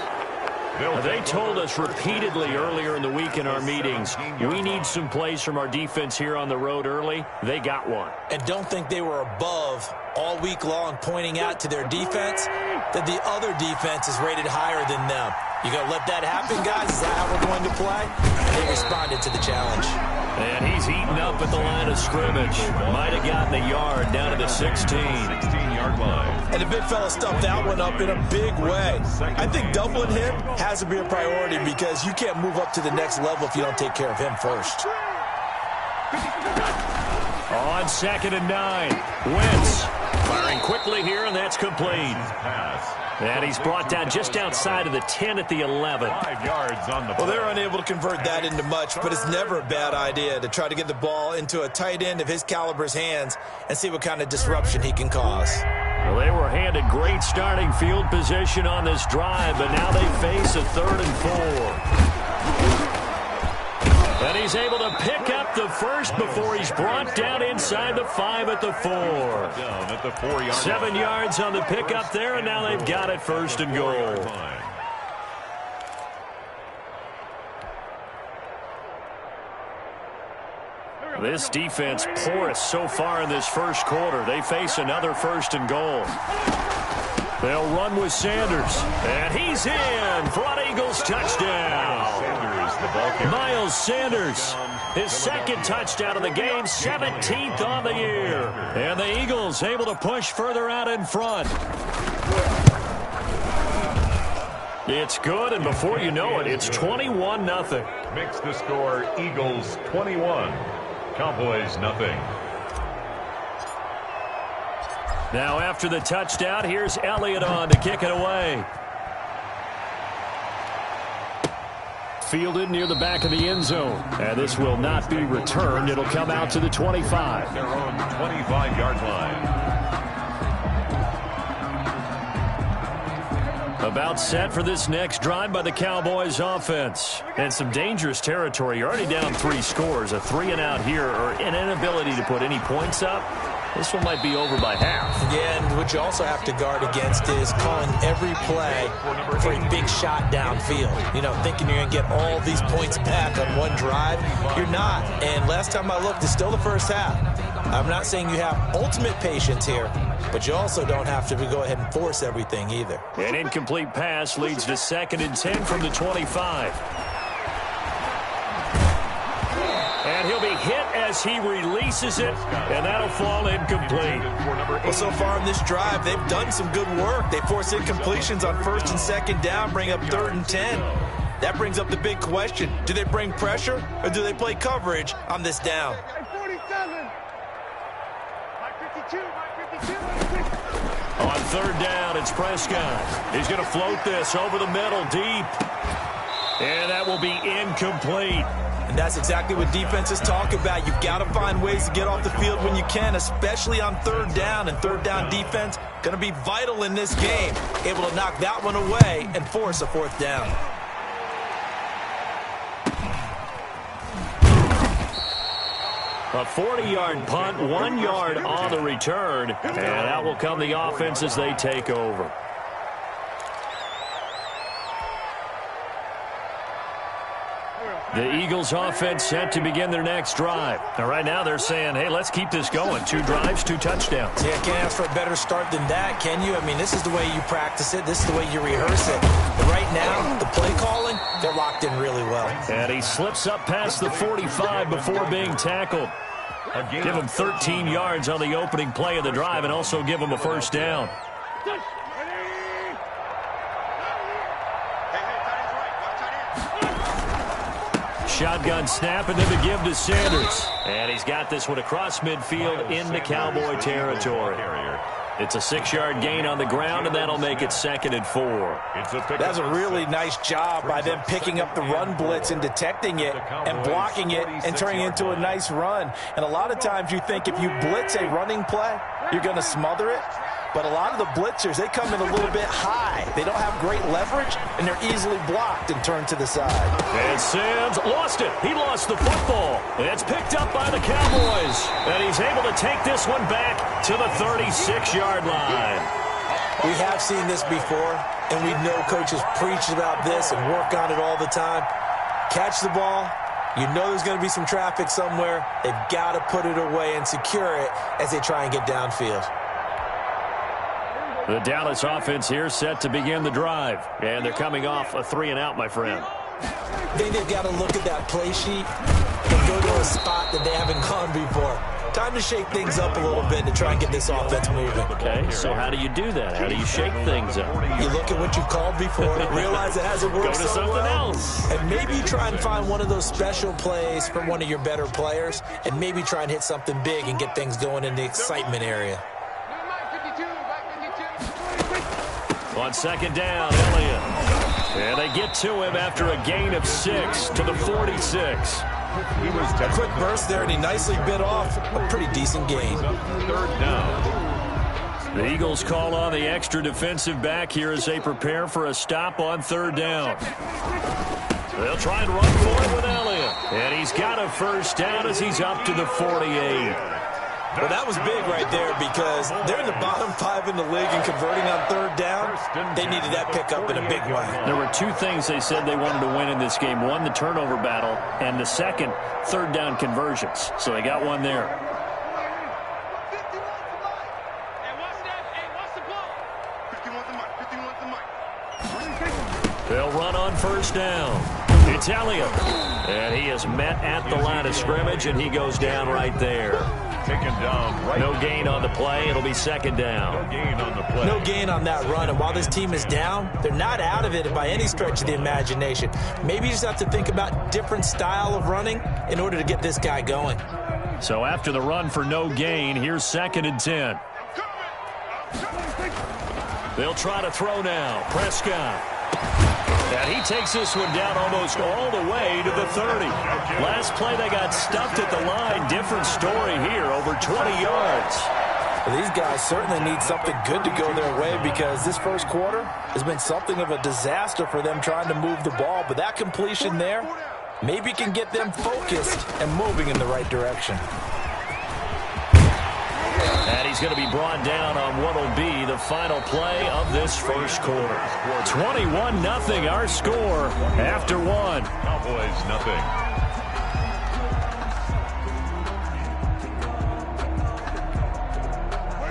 B: They told us repeatedly earlier in the week in our meetings, we need some plays from our defense here on the road early. They got one.
C: And don't think they were above all week long pointing out to their defense that the other defense is rated higher than them. You going to let that happen, guys? Is that how we're going to play? And they responded to the challenge.
B: And he's eaten up at the line of scrimmage. Might have gotten a yard down to the 16-yard line.
C: And the big fella stuffed that one up in a big way. I think doubling him has to be a priority because you can't move up to the next level if you don't take care of him first.
B: On 2nd and 9, Wentz firing quickly here, and that's complete. And he's brought down just outside of the 10 at the 11.
D: 5 yards on the play.
C: Well, they're unable to convert that into much, but it's never a bad idea to try to get the ball into a tight end of his caliber's hands and see what kind of disruption he can cause.
B: Well, they were handed great starting field position on this drive, but now they face a 3rd and 4. And he's able to pick up the first before he's brought down inside the 5 at the 4. 7 yards on the pickup there, and now they've got it 1st and goal. This defense porous so far in this first quarter. They face another 1st and goal. They'll run with Sanders, and he's in for an Eagles touchdown. Miles Sanders, his 2nd touchdown of the game, 17th on the year. And the Eagles able to push further out in front. It's good, and before you know it, it's 21-0.
D: Makes the score Eagles 21, Cowboys 0.
B: Now after the touchdown, here's Elliott on to kick it away. Fielded near the back of the end zone. And this will not be returned. It'll come out to the 25.
D: Their own 25-yard line.
B: About set for this next drive by the Cowboys offense. And some dangerous territory. You're already down 3 scores. A 3-and-out here or an inability to put any points up. This one might be over by half. Yeah, and what you also have to guard against is calling every play for a big shot downfield. You know, thinking you're going to get all these points back on one drive. You're not. And last time I looked, it's still the first half. I'm not saying you have ultimate patience here, but you also don't have to go ahead and force everything either. An incomplete pass leads to 2nd and 10 from the 25. And he'll be hit as he releases it, and that'll fall incomplete. Well, so far in this drive, they've done some good work. They force incompletions on 1st and 2nd down, bring up 3rd and 10. That brings up the big question. Do they bring pressure, or do they play coverage on this down?
E: 47. 52.
B: On 3rd down, it's Prescott. He's going to float this over the middle deep. And that will be incomplete. And that's exactly what defenses talk about. You've got to find ways to get off the field when you can, especially on 3rd down. And 3rd down defense going to be vital in this game. Able to knock that one away and force a 4th down. A 40-yard punt, 1 yard on the return. And that will come the offense as they take over. The Eagles offense set to begin their next drive. Now, right now they're saying, hey, let's keep this going. 2 drives, 2 touchdowns.
C: Yeah, can't ask for a better start than that, can you? I mean, this is the way you practice it. This is the way you rehearse it. But right now, the play calling, they're locked in really well.
B: And he slips up past the 45 before being tackled. Give him 13 yards on the opening play of the drive and also give him a first down. Shotgun snap and then the give to Sanders. And he's got this one across midfield into Cowboy territory. It's a 6-yard gain on the ground, and that'll make it 2nd and 4.
C: That's a really nice job by them picking up the run blitz and detecting it and blocking it and turning it into a nice run. And a lot of times you think if you blitz a running play, you're going to smother it. But a lot of the blitzers, they come in a little bit high. They don't have great leverage, and they're easily blocked and turned to the side.
B: And Sims lost it. He lost the football. It's picked up by the Cowboys. And he's able to take this one back to the 36-yard line.
C: We have seen this before, and we know coaches preach about this and work on it all the time. Catch the ball. You know there's going to be some traffic somewhere. They've got to put it away and secure it as they try and get downfield.
B: The Dallas offense here set to begin the drive. And they're coming off a 3-and-out, my friend.
C: I think they've got to look at that play sheet and go to a spot that they haven't gone before. Time to shake things up a little bit to try and get this offense moving.
B: Okay, so how do you do that? How do you shake things up?
C: You look at what you've called before, realize it hasn't worked
B: so
C: something
B: well,
C: else. And maybe try and find one of those special plays from one of your better players, and maybe try and hit something big and get things going in the excitement area.
B: On 2nd down, Elliott. And they get to him after a gain of 6 to the 46.
C: He was a quick burst there, and he nicely bit off a pretty decent gain.
D: 3rd down.
B: The Eagles call on the extra defensive back here as they prepare for a stop on 3rd down. They'll try and run for it with Elliott. And he's got a first down as he's up to the 48.
C: Well, that was big right there because they're in the bottom 5 in the league and converting on 3rd down. They needed that pickup in a big way.
B: There were 2 things they said they wanted to win in this game. One, the turnover battle, and the second, 3rd down conversions. So they got one there. They'll run on 1st down. It's Elliott. And he is met at the line of scrimmage, and he goes down right there.
D: Taken down right.
B: No gain on the play. It'll be 2nd down.
D: No gain on the play.
C: No gain on that run. And while this team is down, they're not out of it by any stretch of the imagination. Maybe you just have to think about different style of running in order to get this guy going.
B: So after the run for no gain, here's 2nd and 10. They'll try to throw now. Prescott. And he takes this one down almost all the way to the 30. Last play, they got stuffed at the line. Different story here, over 20 yards.
C: Well, these guys certainly need something good to go their way because this first quarter has been something of a disaster for them trying to move the ball. But that completion there maybe can get them focused and moving in the right direction.
B: And he's going to be brought down on what will be the final play of this first quarter. 21-0 our score after 1.
D: Cowboys nothing.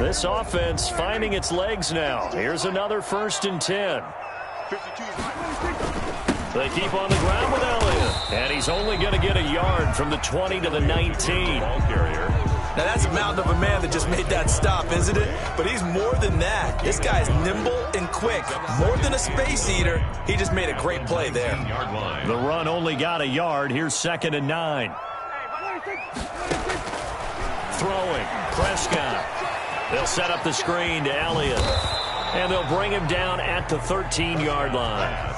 B: This offense finding its legs now. Here's another 1st and 10. They keep on the ground with Elliott. And he's only going to get a yard from the 20 to the 19.
D: Ball carrier.
C: Now, that's a mountain of a man that just made that stop, isn't it? But he's more than that. This guy's nimble and quick. More than a space eater, he just made a great play there.
B: The run only got a yard. Here's 2nd and 9. Throwing. Prescott. They'll set up the screen to Elliott. And they'll bring him down at the 13-yard line.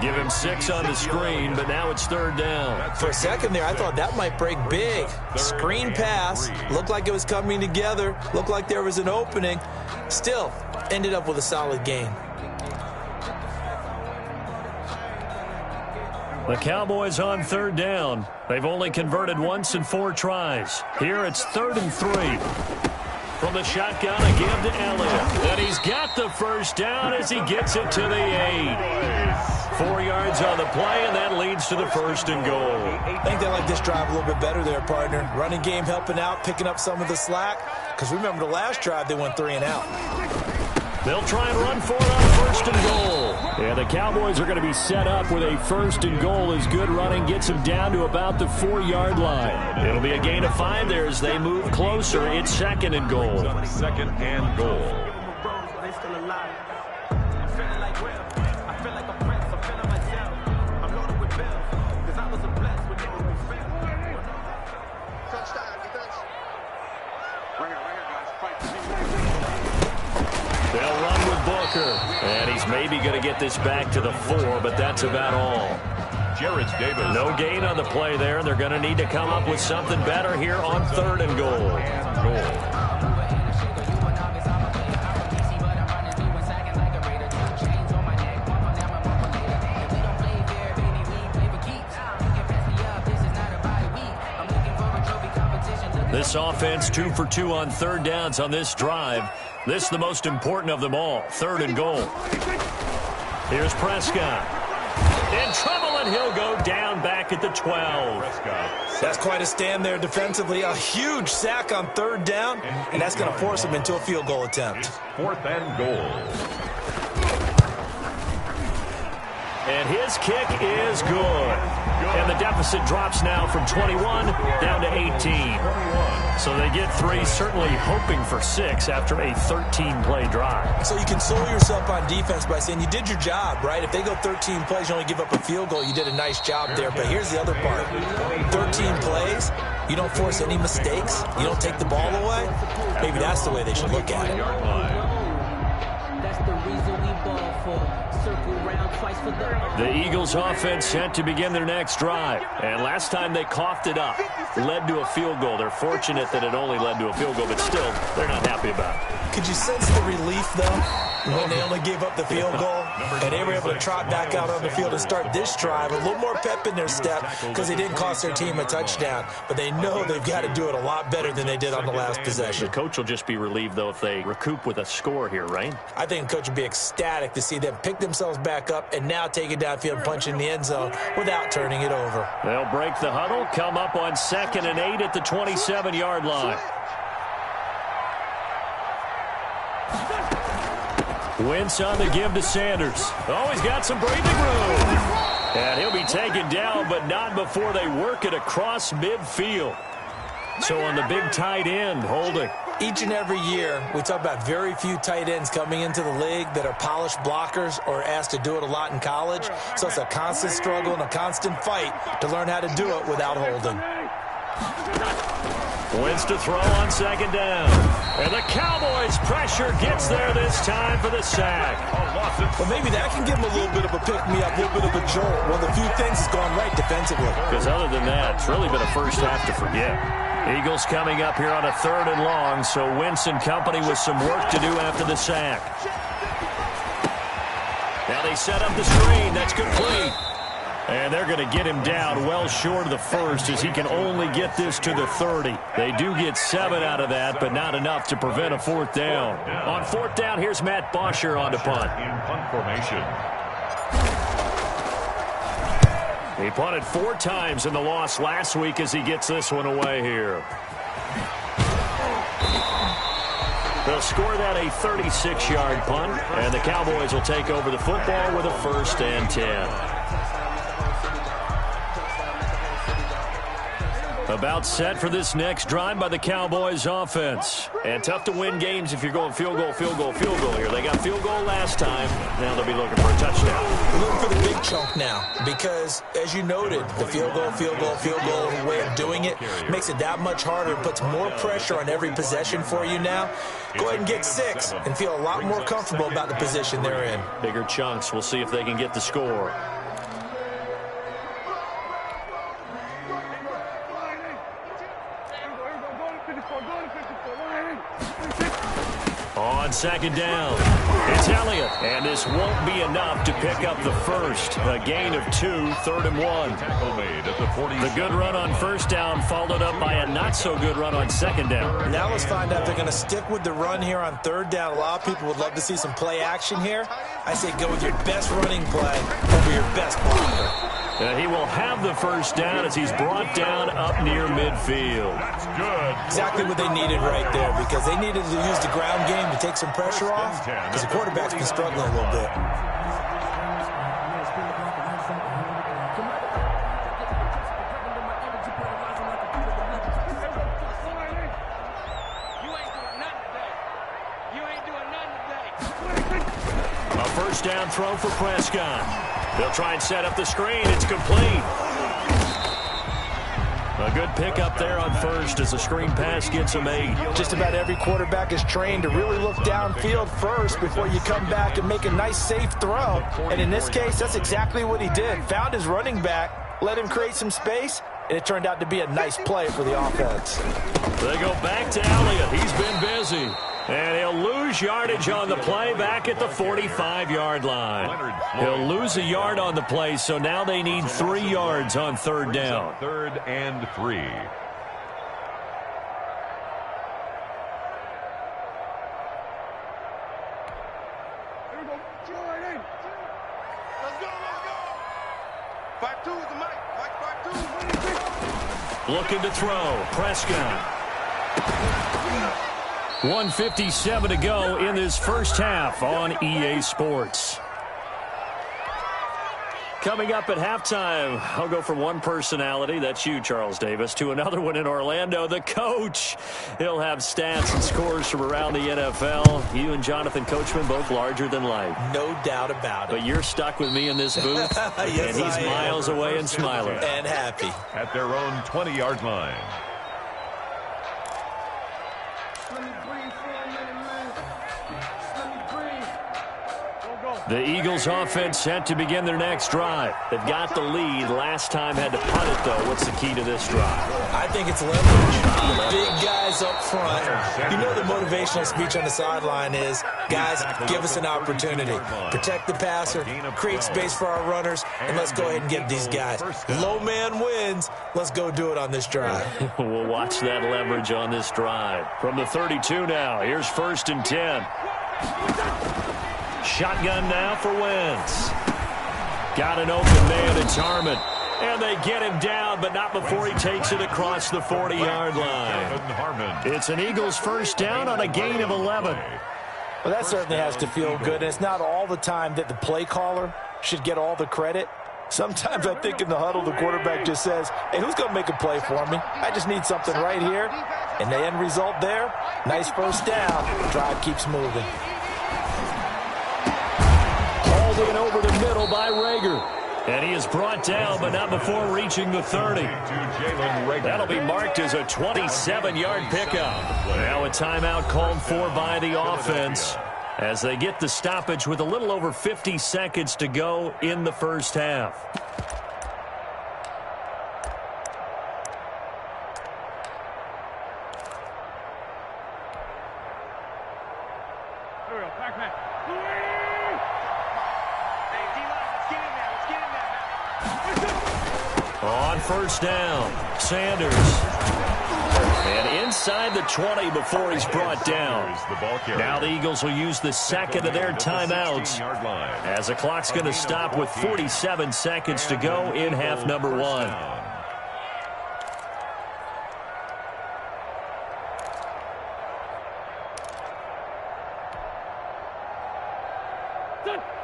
B: Give him 6 on the screen, but now it's 3rd down.
C: For a second there, I thought that might break big. Screen pass. Looked like it was coming together. Looked like there was an opening. Still, ended up with a solid gain.
B: The Cowboys on 3rd down. They've only converted once in 4 tries. Here it's 3rd and 3. From the shotgun, a give to Elliott. And he's got the first down as he gets it to the 8. 4 yards on the play, and that leads to the 1st and goal.
C: I think they like this drive a little bit better there, partner. Running game helping out, picking up some of the slack. Because remember the last drive, they went 3 and out.
B: They'll try and run for it on 1st and goal. And the Cowboys are going to be set up with a 1st and goal as good running gets them down to about the 4-yard line. It'll be a gain of 5 there as they move closer. It's 2nd and goal.
D: 2nd and goal.
B: They'll run with Booker. And he's maybe going to get this back to the 4, but that's about all.
D: Jarrett Davis.
B: No gain on the play there. They're going to need to come up with something better here on 3rd and goal. This offense 2 for 2 on 3rd downs on this drive. This is the most important of them all. 3rd and goal. Here's Prescott. In trouble, and he'll go down back at the 12.
C: That's quite a stand there defensively. A huge sack on 3rd down, and that's going to force him into a field goal attempt.
D: 4th and goal.
B: And his kick is good. And the deficit drops now from 21 down to 18. So they get 3, certainly hoping for 6 after a 13-play drive.
C: So you console yourself on defense by saying you did your job, right? If they go 13 plays, you only give up a field goal, you did a nice job there. But here's the other part. 13 plays, you don't force any mistakes, you don't take the ball away. Maybe that's the way they should look at it.
I: That's the reason we ball for. Circle round twice for
B: the Eagles offense set to begin their next drive. And last time they coughed it up, led to a field goal. They're fortunate that it only led to a field goal, but still, they're not happy about it.
C: Could you sense the relief, though, when they only gave up the field goal and they were able to trot back out on the field and start this drive? A little more pep in their step because they didn't cost their team a touchdown, but they know they've got to do it a lot better than they did on the last possession.
B: The coach will just be relieved, though, if they recoup with a score here, right?
C: I think the coach would be ecstatic to see them pick themselves back up and now take it downfield and punch in the end zone without turning it over.
B: They'll break the huddle, come up on 2nd and 8 at the 27-yard line. Wentz on the give to Sanders. Oh, he's got some breathing room. And he'll be taken down, but not before they work it across midfield. So on the big tight end, holding.
C: Each and every year, we talk about very few tight ends coming into the league that are polished blockers or asked to do it a lot in college. So it's a constant struggle and a constant fight to learn how to do it without holding.
B: Wentz to throw on 2nd down. And the Cowboys' pressure gets there this time for the sack.
C: Well, maybe that can give them a little bit of a pick-me-up, a little bit of a jolt. One of the few things that's gone right defensively.
B: Because other than that, it's really been a first half to forget. Eagles coming up here on a 3rd and long, so Wentz and company with some work to do after the sack. Now they set up the screen. That's complete. And they're going to get him down well short of the 1st as he can only get this to the 30. They do get 7 out of that, but not enough to prevent a 4th down. On 4th down, here's Matt Bosher on to punt.
D: In punt formation.
B: He punted 4 times in the loss last week as he gets this one away here. They'll score that a 36-yard punt, and the Cowboys will take over the football with a 1st and 10. About set for this next drive by the Cowboys offense. And tough to win games if you're going field goal here. They got field goal last time. Now they'll be looking for a touchdown.
C: We're looking for the big chunk now because, as you noted, the field goal way of doing it makes it that much harder and puts more pressure on every possession for you now. Go ahead and get 6 and feel a lot more comfortable about the position they're in.
B: Bigger chunks. We'll see if they can get the score. On on second down. It's Elliott, and this won't be enough to pick up the first. A gain of 2, 3rd and 1.
D: Tackle made at the 40.
B: The good run on first down followed up by a not-so-good run on second down.
C: Now let's find out if they're going to stick with the run here on third down. A lot of people would love to see some play action here. I say go with your best running play over your best blocker.
B: He will have the first down as he's brought down up near midfield.
D: That's good.
C: Exactly what they needed right there, because they needed to use the ground game to take some pressure off, because the quarterback's been struggling a little bit.
B: A first down throw for Prescott. They'll try and set up the screen. It's complete. A good pickup there on first as the screen pass gets him 8.
C: Just about every quarterback is trained to really look downfield first before you come back and make a nice, safe throw. And in this case, that's exactly what he did. Found his running back, let him create some space, and it turned out to be a nice play for the offense.
B: They go back to Elliott. He's been busy. And he'll lose yardage on the play back at the 45-yard line. He'll lose a yard on the play, so now they need 3 yards on third down.
D: 3rd and 3.
B: Looking to throw. Prescott. 1:57 to go in this first half on EA Sports. Coming up at halftime, I'll go from one personality, that's you, Charles Davis, to another one in Orlando, the coach. He'll have stats and scores from around the NFL. You and Jonathan Coachman, both larger than life.
C: No doubt about it.
B: But you're stuck with me in this booth,
C: yes,
B: and he's miles away and smiling.
C: And happy.
D: At their own 20-yard line.
B: The Eagles offense set to begin their next drive. They've got the lead. Last time had to punt it, though. What's the key to this drive?
C: I think it's leverage. Big guys up front. You know the motivational speech on the sideline is, guys, give us an opportunity. Protect the passer, create space for our runners, and let's go ahead and get these guys. Low man wins. Let's go do it on this drive.
B: We'll watch that leverage on this drive. From the 32 now, here's 1st and 10. Shotgun now for Wentz. Got an open man, it's Harmon. And they get him down, but not before he takes it across the 40-yard line. It's an Eagles first down on a gain of 11.
C: Well, that certainly has to feel good, and it's not all the time that the play caller should get all the credit. Sometimes I think in the huddle, the quarterback just says, hey, who's going to make a play for me? I just need something right here. And the end result there, nice first down. The drive keeps moving.
B: In over the middle by Rager. And he is brought down, but not before reaching the 30. That'll be marked as a 27-yard pickup. Now a timeout called for by the offense as they get the stoppage with a little over 50 seconds to go in the first half. On first down, Sanders. And inside the 20 before he's brought down. Now the Eagles will use the second of their timeouts as the clock's going to stop with 47 seconds to go in half number 1.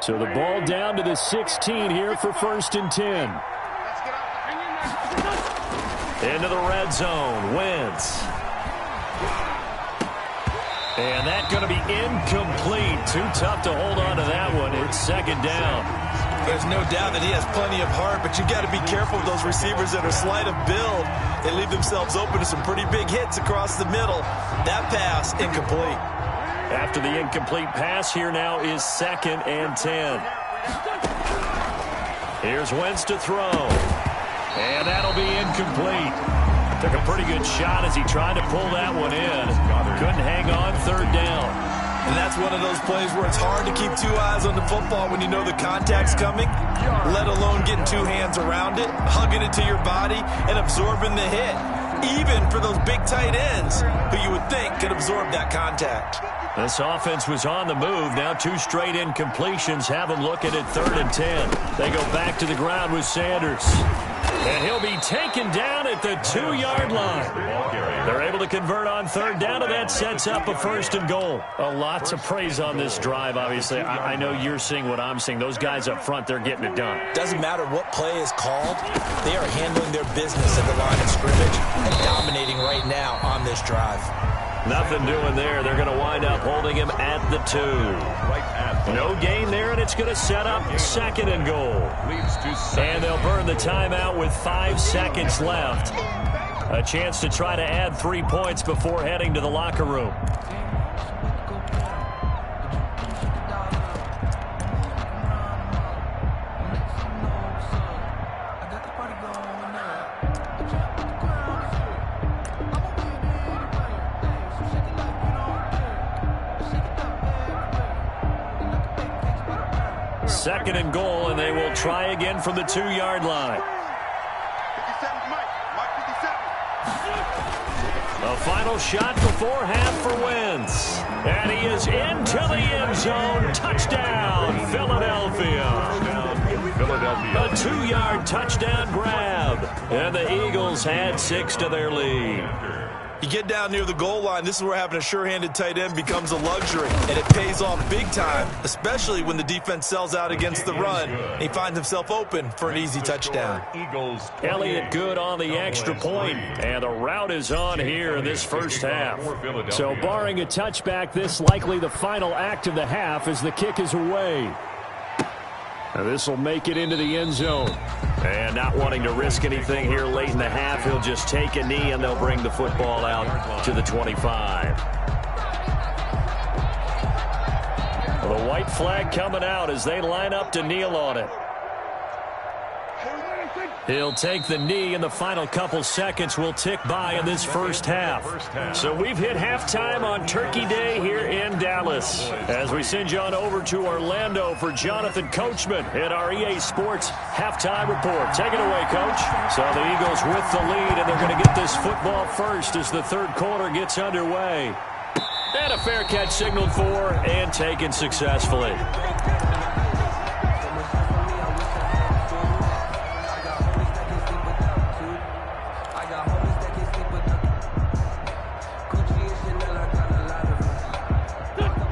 B: So the ball down to the 16 here for 1st and 10. Into the red zone, Wentz. And that's going to be incomplete. Too tough to hold on to that one. It's second down.
C: There's no doubt that he has plenty of heart, but you got to be careful of those receivers that are slight of build. They leave themselves open to some pretty big hits across the middle. That pass, incomplete.
B: After the incomplete pass, here now is 2nd and 10. Here's Wentz to throw. And that'll be incomplete. Took a pretty good shot as he tried to pull that one in. Couldn't hang on 3rd down.
C: And that's one of those plays where it's hard to keep two eyes on the football when you know the contact's coming, let alone getting two hands around it, hugging it to your body, and absorbing the hit. Even for those big tight ends who you would think could absorb that contact.
B: This offense was on the move. Now 2 straight incompletions have them looking at 3rd and 10. They go back to the ground with Sanders. And he'll be taken down at the 2-yard line. They're able to convert on 3rd down, and that sets up a 1st and goal. Lots of praise on this drive, obviously. I know you're seeing what I'm seeing. Those guys up front, they're getting it done.
C: Doesn't matter what play is called. They are handling their business at the line of scrimmage and dominating right now on this drive.
B: Nothing doing there. They're going to wind up holding him at the 2. No gain there, and it's going to set up 2nd and goal. And they'll burn the timeout with 5 seconds left. A chance to try to add 3 points before heading to the locker room. Second and goal, and they will try again from the 2-yard line.
E: 57, Mike 57.
B: A final shot before half for Wentz. And he is into the end zone. Touchdown, Philadelphia. A 2-yard touchdown grab. And the Eagles had 6 to their lead.
C: You get down near the goal line, this is where having a sure-handed tight end becomes a luxury, and it pays off big time, especially when the defense sells out against the run, and he finds himself open for an easy touchdown.
B: Elliott good on the extra point, and the route is on here in this first half. So barring a touchback, this likely the final act of the half as the kick is away. And this will make it into the end zone. And not wanting to risk anything here late in the half, he'll just take a knee and they'll bring the football out to the 25. The white flag coming out as they line up to kneel on it. He'll take the knee, and the final couple seconds will tick by in this first half. So we've hit halftime on Turkey Day here in Dallas. As we send you on over to Orlando for Jonathan Coachman in our EA Sports halftime report. Take it away, Coach. So the Eagles with the lead, and they're going to get this football first as the 3rd quarter gets underway. And a fair catch signaled for and taken successfully.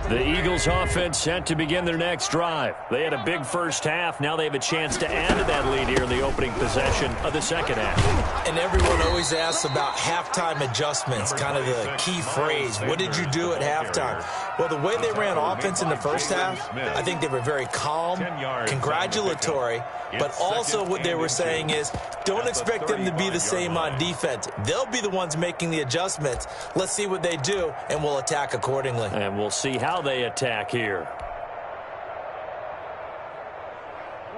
B: The Eagles offense set to begin their next drive. They had a big first half. Now they have a chance to add to that lead here in the opening possession of the second half.
C: And everyone always asks about halftime adjustments, kind of the key phrase. What did you do at halftime? Well, the way they ran offense in the first half, I think they were very calm, congratulatory, but also what they were saying is don't expect them to be the same on defense. They'll be the ones making the adjustments. Let's see what they do, and we'll attack accordingly.
B: And we'll see how they attack here.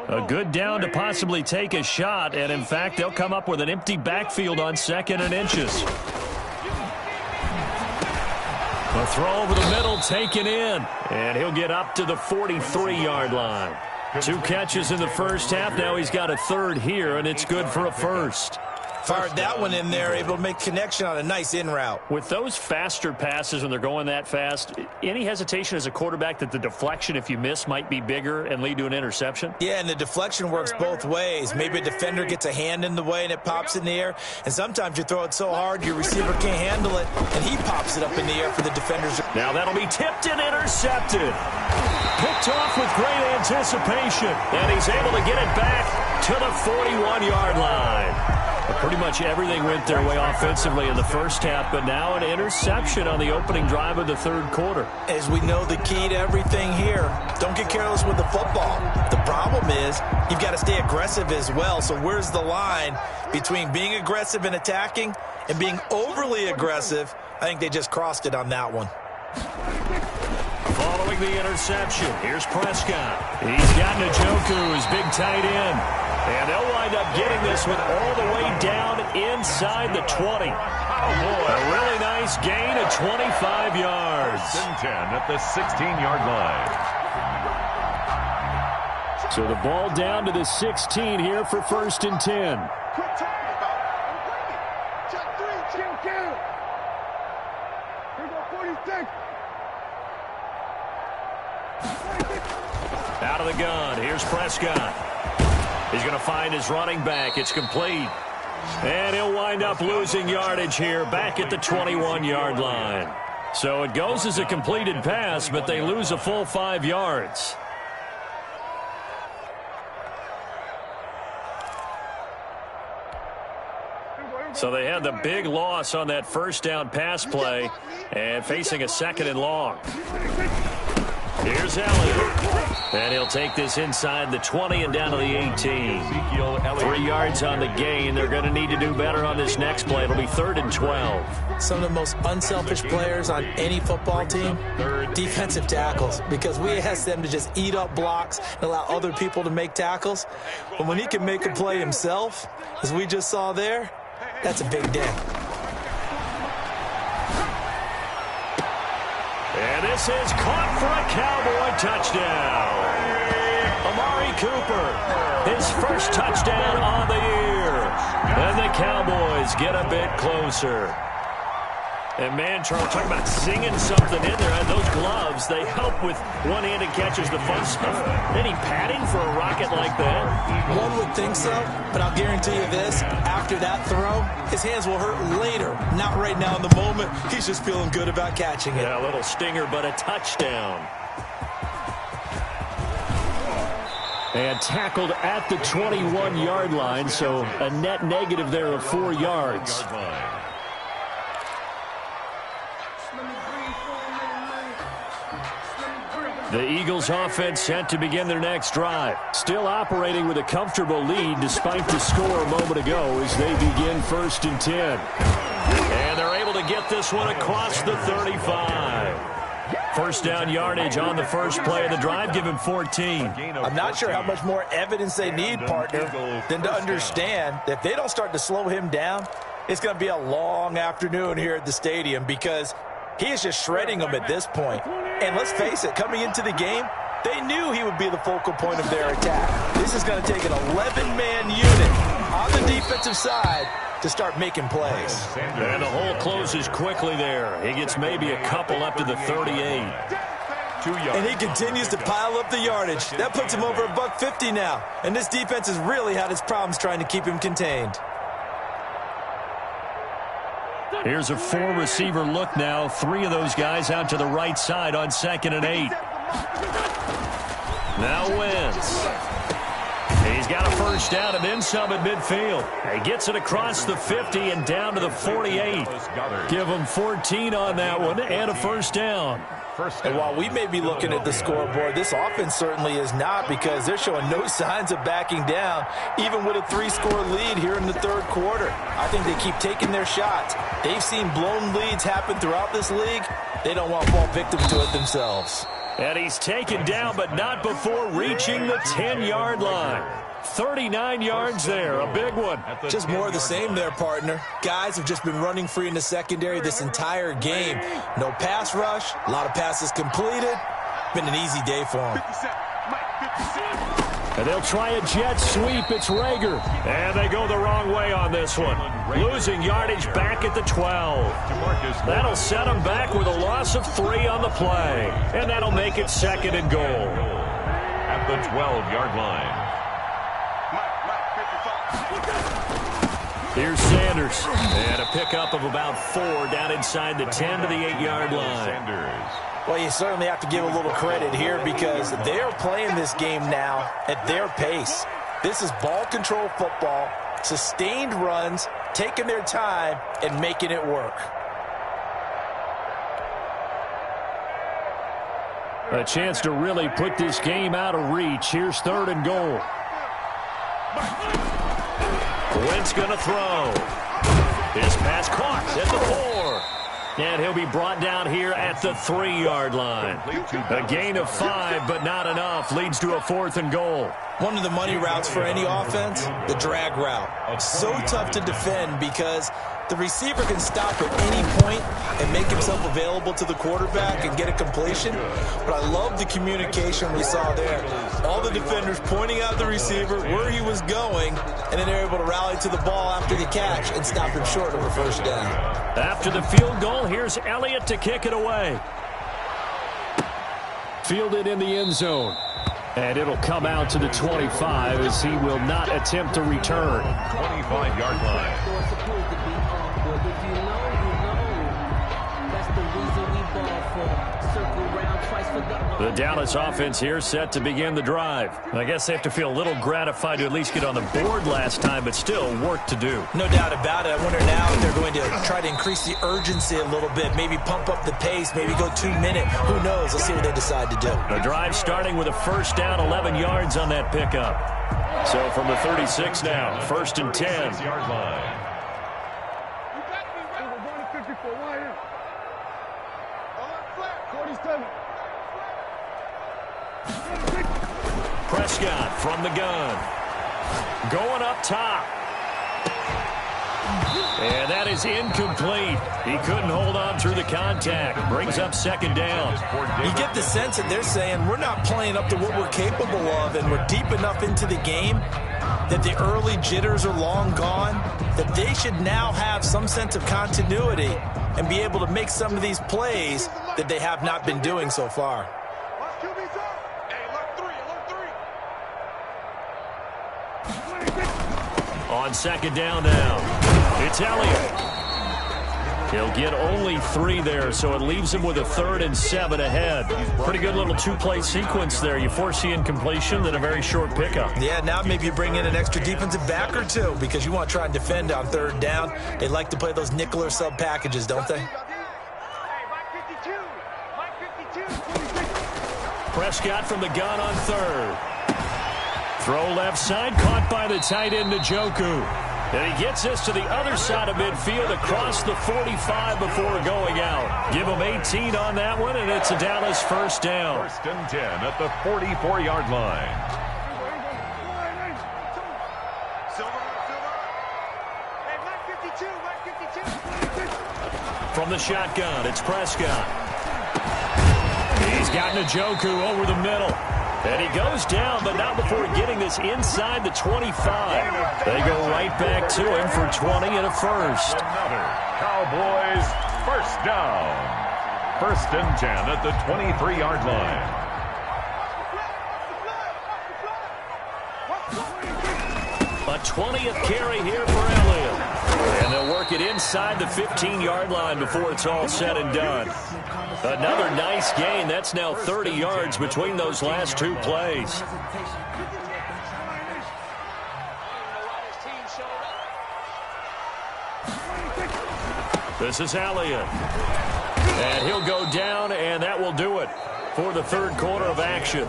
B: A good down to possibly take a shot, and in fact, they'll come up with an empty backfield on 2nd and inches. A throw over the middle, taken in, and he'll get up to the 43-yard line. 2 catches in the first half. Now he's got a 3rd here, and it's good for a 1st.
C: Fired that one in there, able to make connection on a nice in route.
B: With those faster passes when they're going that fast, any hesitation as a quarterback that the deflection, if you miss, might be bigger and lead to an interception?
C: Yeah, and the deflection works both ways. Maybe a defender gets a hand in the way and it pops in the air, and sometimes you throw it so hard your receiver can't handle it, and he pops it up in the air for the defenders.
B: Now that'll be tipped and intercepted. Picked off with great anticipation, and he's able to get it back to the 41-yard line. Pretty much everything went their way offensively in the first half, but now an interception on the opening drive of the 3rd quarter.
C: As we know, the key to everything here, don't get careless with the football. The problem is you've got to stay aggressive as well. So where's the line between being aggressive and attacking and being overly aggressive? I think they just crossed it on that one.
B: Following the interception, here's Prescott. He's got Njoku, his big tight end. And they'll wind up getting this one all the way down inside the 20. A really nice gain of 25 yards.
D: First and 10 at the 16-yard line.
B: So the ball down to the 16 here for first and 10. Out of the gun, here's Prescott. He's going to find his running back. It's complete. And he'll wind up losing yardage here back at the 21-yard line. So it goes as a completed pass, but they lose a full 5 yards. So they had the big loss on that first down pass play and facing a second and long. Here's Elliott. And he'll take this inside the 20 and down to the 18. 3 yards on the gain. They're going to need to do better on this next play. It'll be 3rd and 12.
C: Some of the most unselfish players on any football team, defensive tackles, because we ask them to just eat up blocks and allow other people to make tackles. But when he can make a play himself, as we just saw there, that's a big day.
B: And this is caught for a Cowboy touchdown. Amari Cooper, his first touchdown on the year. And the Cowboys get a bit closer. And, man, Charles, talking about singing something in there. And those gloves, they help with one-handed catches, the fun stuff. Any padding for a rocket like that?
C: One would think so, but I'll guarantee you this. After that throw, his hands will hurt later. Not right now in the moment. He's just feeling good about catching it.
B: Yeah, a little stinger, but a touchdown. And tackled at the 21-yard line, so a net negative there of 4 yards. The Eagles offense set to begin their next drive. Still operating with a comfortable lead despite the score a moment ago as they begin 1st and 10. And they're able to get this one across the 35. First down yardage on the first play of the drive, give him 14.
C: I'm not sure how much more evidence they need, partner, than to understand that if they don't start to slow him down, it's going to be a long afternoon here at the stadium because he is just shredding them at this point. And let's face it, coming into the game, they knew he would be the focal point of their attack. This is going to take an 11-man unit on the defensive side to start making plays.
B: And the hole closes quickly there. He gets maybe a couple up to the 38.
C: And he continues to pile up the yardage. That puts him over $150 now. And this defense has really had its problems trying to keep him contained.
B: Here's a 4-receiver look now. 3 of those guys out to the right side on 2nd and 8. Now Wentz. He's got a first down and then some at midfield. He gets it across the 50 and down to the 48. Give him 14 on that one and a first down.
C: And while we may be looking at the scoreboard, this offense certainly is not because they're showing no signs of backing down, even with a 3-score lead here in the 3rd quarter. I think they keep taking their shots. They've seen blown leads happen throughout this league. They don't want to fall victim to it themselves.
B: And he's taken down, but not before reaching the 10-yard line. 39 yards there, a big one.
C: Just more of the same there, partner. Guys have just been running free in the secondary this entire game. No pass rush, a lot of passes completed. Been an easy day for them.
B: And they'll try a jet sweep. It's Rager. And they go the wrong way on this one. Losing yardage back at the 12. That'll set them back with a loss of 3 on the play. And that'll make it 2nd and goal.
D: At the 12-yard line.
B: Here's Sanders. And a pickup of about 4 down inside the 10 to the 8-yard line.
C: Well, you certainly have to give a little credit here because they're playing this game now at their pace. This is ball control football, sustained runs, taking their time, and making it work.
B: A chance to really put this game out of reach. Here's 3rd and goal. Wentz going to throw. His pass caught at the 4. And he'll be brought down here at the 3-yard line. A gain of 5, but not enough. Leads to a 4th and goal.
C: One of the money routes for any offense, the drag route. So tough to defend because the receiver can stop at any point and make himself available to the quarterback and get a completion. But I love the communication we saw there. All the defenders pointing out the receiver, where he was going, and then they're able to rally to the ball after the catch and stop him short of a first down.
B: After the field goal, here's Elliott to kick it away. Fielded in the end zone. And it'll come out to the 25 as he will not attempt to return.
D: 25-yard line.
B: The Dallas offense here set to begin the drive. I guess they have to feel a little gratified to at least get on the board last time, but still work to do.
C: No doubt about it. I wonder now if they're going to try to increase the urgency a little bit, maybe pump up the pace, maybe go 2 minute. Who knows? Let's see what they decide to do.
B: The drive starting with a first down, 11 yards on that pickup. So from the 36 now, 1st and 10.
D: 6-yard line.
B: Prescott from the gun. Going up top. And that is incomplete. He couldn't hold on through the contact. Brings up 2nd down.
C: You get the sense that they're saying we're not playing up to what we're capable of, and we're deep enough into the game that the early jitters are long gone, that they should now have some sense of continuity and be able to make some of these plays that they have not been doing so far.
B: On 2nd down now, it's Elliott. He'll get only 3 there, so it leaves him with a 3rd and 7 ahead. Pretty good little 2-play sequence there. You force the incompletion, then a very short pickup.
C: Yeah, now maybe you bring in an extra defensive back or two because you want to try and defend on 3rd down. They like to play those nickel or sub packages, don't they?
B: Prescott from the gun on 3rd. Throw left side, caught by the tight end, Njoku. And he gets us to the other side of midfield across the 45 before going out. Give him 18 on that one, and it's a Dallas first down.
D: 1st and 10 at the 44-yard line.
B: From the shotgun, it's Prescott. He's got Njoku over the middle. And he goes down, but not before getting this inside the 25. They go right back to him for 20 and a first.
D: Another Cowboys first down. 1st and 10 at the 23-yard line.
B: A 20th carry here for Elliott. And they'll work it inside the 15-yard line before it's all said and done. Another nice gain. That's now 30 yards between those last 2 plays. This is Elliott. And he'll go down, and that will do it for the 3rd quarter of action.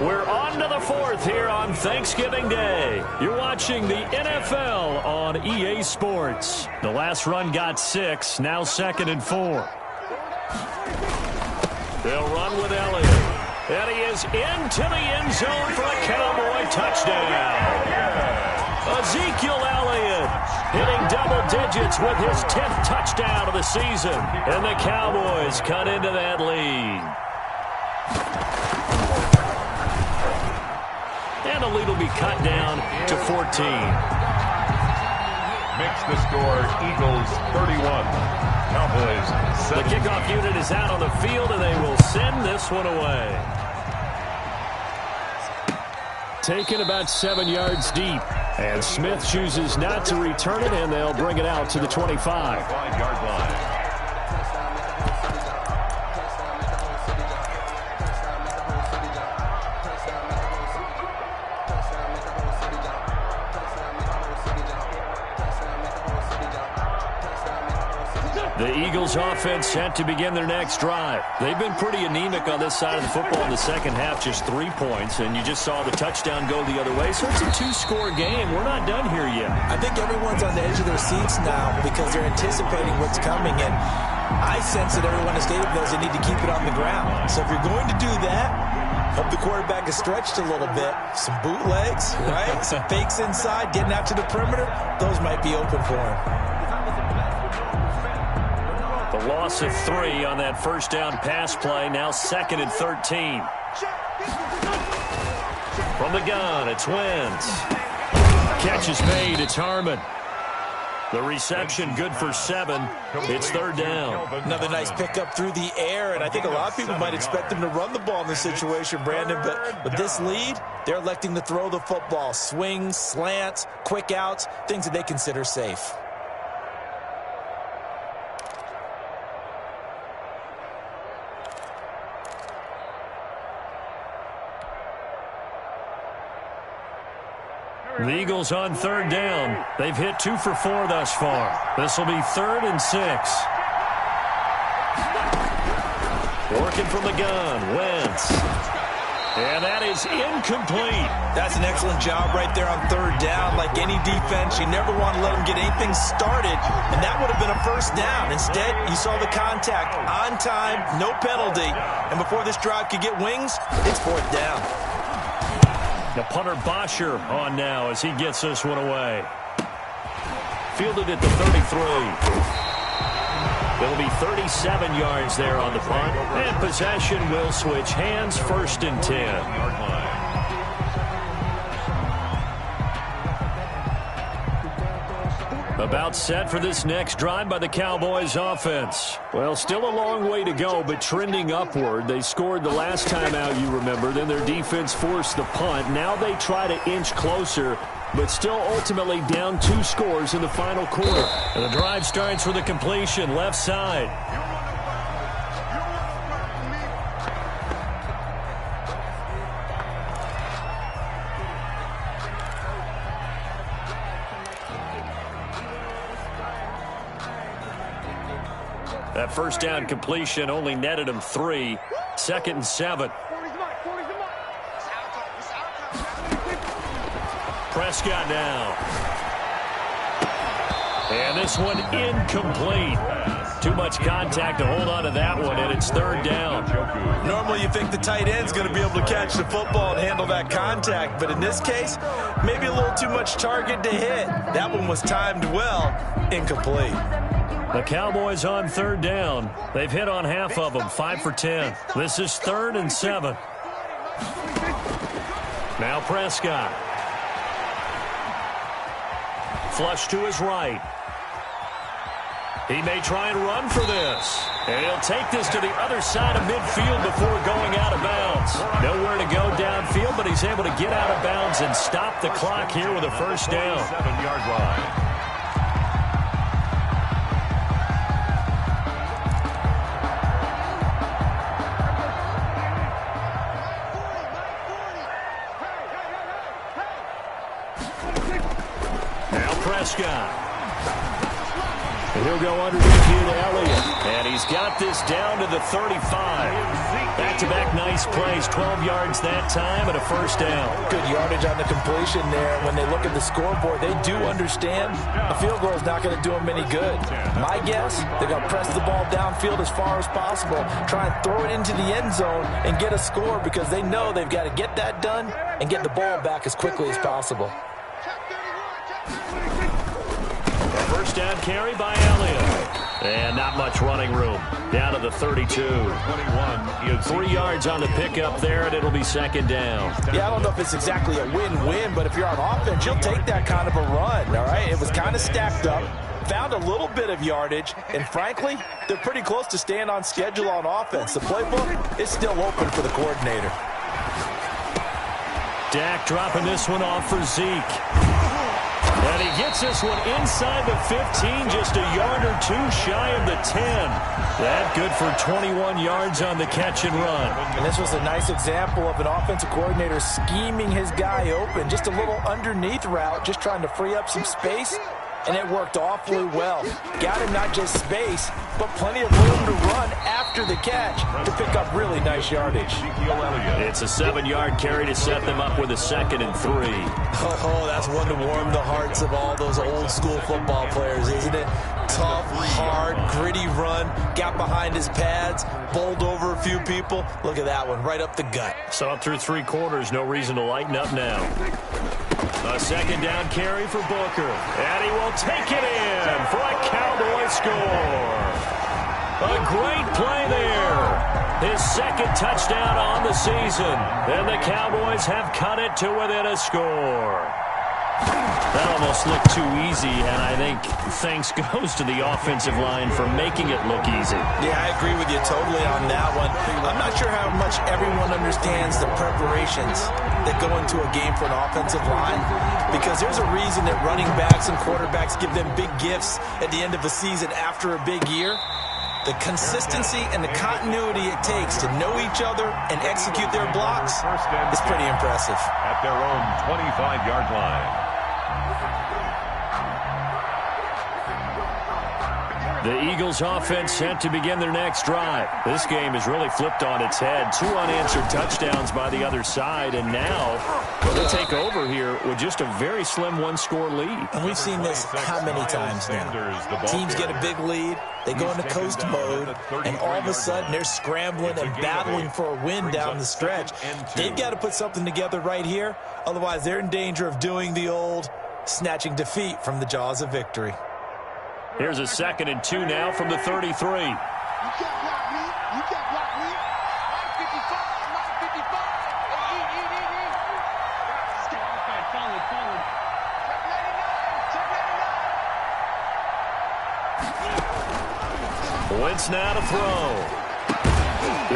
B: We're on to the 4th here on Thanksgiving Day. You're watching the NFL on EA Sports. The last run got 6, now 2nd and 4. They'll run with Elliott. And he is into the end zone for a Cowboy touchdown. Ezekiel Elliott hitting double digits with his 10th touchdown of the season. And the Cowboys cut into that lead. And the lead will be cut down to 14.
D: Makes the score Eagles 31. Cowboys 7.
B: The kickoff unit is out on the field, and they will send this one away. Taken about 7 yards deep. And Smith chooses not to return it, and they'll bring it out to the 25.
D: 5-yard line.
B: The Eagles offense set to begin their next drive. They've been pretty anemic on this side of the football in the second half, just 3 points, and you just saw the touchdown go the other way. So it's a 2-score game. We're not done here yet.
C: I think everyone's on the edge of their seats now because they're anticipating what's coming, and I sense that everyone in the stadium knows they need to keep it on the ground. So if you're going to do that, Hope the quarterback is stretched a little bit. Some bootlegs, right? Some fakes inside, getting out to the perimeter. Those might be open for him.
B: The loss of 3 on that first down pass play. Now 2nd and 13. From the gun, it's Wentz. Catch is made. It's Harmon. The reception good for 7. It's 3rd down.
C: Another nice pickup through the air, and I think a lot of people might expect them to run the ball in this situation, Brandon, but with this lead, they're electing to throw the football. Swings, slants, quick outs, things that they consider safe.
B: The Eagles on 3rd down. They've hit 2 for 4 thus far. This will be 3rd and 6. Working from the gun, Wentz. And that is incomplete.
C: That's an excellent job right there on 3rd down. Like any defense, you never want to let them get anything started, and that would have been a 1st down. Instead, you saw the contact on time, no penalty, and before this drive could get wings, it's 4th down.
B: The punter Bosher on now as he gets this one away. Fielded at the 33. It'll be 37 yards there on the punt. And possession will switch hands, 1st and 10. About set for this next drive by the Cowboys offense. Well, still a long way to go, but trending upward. They scored the last time out, you remember. Then their defense forced the punt. Now they try to inch closer, but still ultimately down 2 scores in the final quarter. And the drive starts with a completion, left side. That first down completion only netted him 3. 2nd and 7. Prescott now. And this one incomplete. Too much contact to hold on to that one, and it's 3rd down.
C: Normally you think the tight end's going to be able to catch the football and handle that contact, but in this case, maybe a little too much target to hit. That one was timed well, incomplete.
B: The Cowboys on 3rd down. They've hit on half of them, 5 for 10. This is 3rd and 7. Now Prescott. Flush to his right. He may try and run for this. And he'll take this to the other side of midfield before going out of bounds. Nowhere to go downfield, but he's able to get out of bounds and stop the clock here with a 1st down.
D: 7-yard line.
B: Prescott. And he'll go underneath here to Elliott. And he's got this down to the 35. Back-to-back nice plays, 12 yards that time and a 1st down.
C: Good yardage on the completion there. When they look at the scoreboard, they do understand a field goal is not going to do them any good. My guess, they're going to press the ball downfield as far as possible, try and throw it into the end zone and get a score because they know they've got to get that done and get the ball back as quickly as possible.
B: First down carry by Elliott. And not much running room. Down to the 32. 21. 3 yards on the pickup there, and it'll be 2nd down.
C: Yeah, I don't know if it's exactly a win-win, but if you're on offense, you'll take that kind of a run, all right? It was kind of stacked up, found a little bit of yardage, and frankly, they're pretty close to staying on schedule on offense. The playbook is still open for the coordinator.
B: Dak dropping this one off for Zeke. And he gets this one inside the 15, just a yard or 2 shy of the 10. That good for 21 yards on the catch and run.
C: And this was a nice example of an offensive coordinator scheming his guy open. Just a little underneath route, just trying to free up some space. and it worked awfully well. Got him not just space, but plenty of room to run after the catch to pick up really nice yardage.
B: It's a 7-yard carry to set them up with a 2nd and 3.
C: Oh, that's one to warm the hearts of all those old school football players, isn't it? Tough, hard, gritty run, got behind his pads, bowled over a few people. Look at that one, right up the gut.
B: So up through 3 quarters, no reason to lighten up now. A 2nd down carry for Booker, and he will take it in for a Cowboy score. A great play there. His 2nd touchdown on the season, and the Cowboys have cut it to within a score. That almost looked too easy, and I think thanks goes to the offensive line for making it look easy.
C: Yeah, I agree with you totally on that one. I'm not sure how much everyone understands the preparations that go into a game for an offensive line, because there's a reason that running backs and quarterbacks give them big gifts at the end of a season after a big year. The consistency and the continuity it takes to know each other and execute their blocks is pretty impressive.
D: At their own 25-yard line.
B: The Eagles offense set to begin their next drive. This game is really flipped on its head. 2 unanswered touchdowns by the other side, and now they take over here with just a very slim 1-score lead.
C: And we've seen this how many times now? Teams get a big lead, they go into coast mode, and all of a sudden they're scrambling and battling for a win down the stretch. They've got to put something together right here, otherwise they're in danger of doing the old snatching defeat from the jaws of victory.
B: Here's a 2nd and 2 now from the 33.
E: You can't block me. You can't block me. 55. Check 99.
B: Wentz now to throw.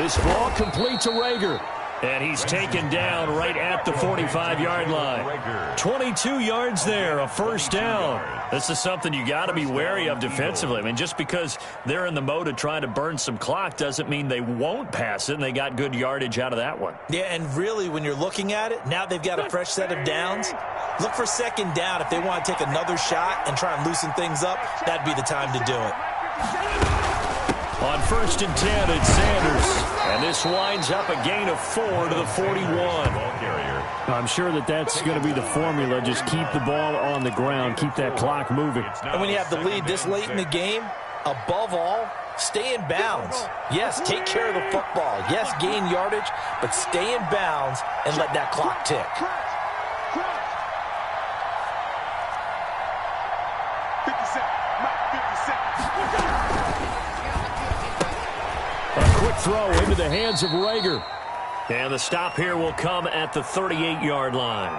B: This ball complete to Rager. And he's taken down right at the 45-yard line. 22 yards there, a 1st down. This is something you got to be wary of defensively. I mean, just because they're in the mode of trying to burn some clock doesn't mean they won't pass it, and they got good yardage out of that one.
C: Yeah, and really, when you're looking at it, now they've got a fresh set of downs. Look for 2nd down. If they want to take another shot and try and loosen things up, that'd be the time to do it.
B: On 1st and 10, it's Sanders. And this winds up a gain of 4 to the 41.
J: I'm sure that's going to be the formula. Just keep the ball on the ground. Keep that clock moving.
C: And when you have the lead this late in the game, above all, stay in bounds. Yes, take care of the football. Yes, gain yardage, but stay in bounds and let that clock tick.
E: 50 seconds. Mike, 50 seconds.
B: A quick throw into the hands of Rager. And the stop here will come at the 38-yard line.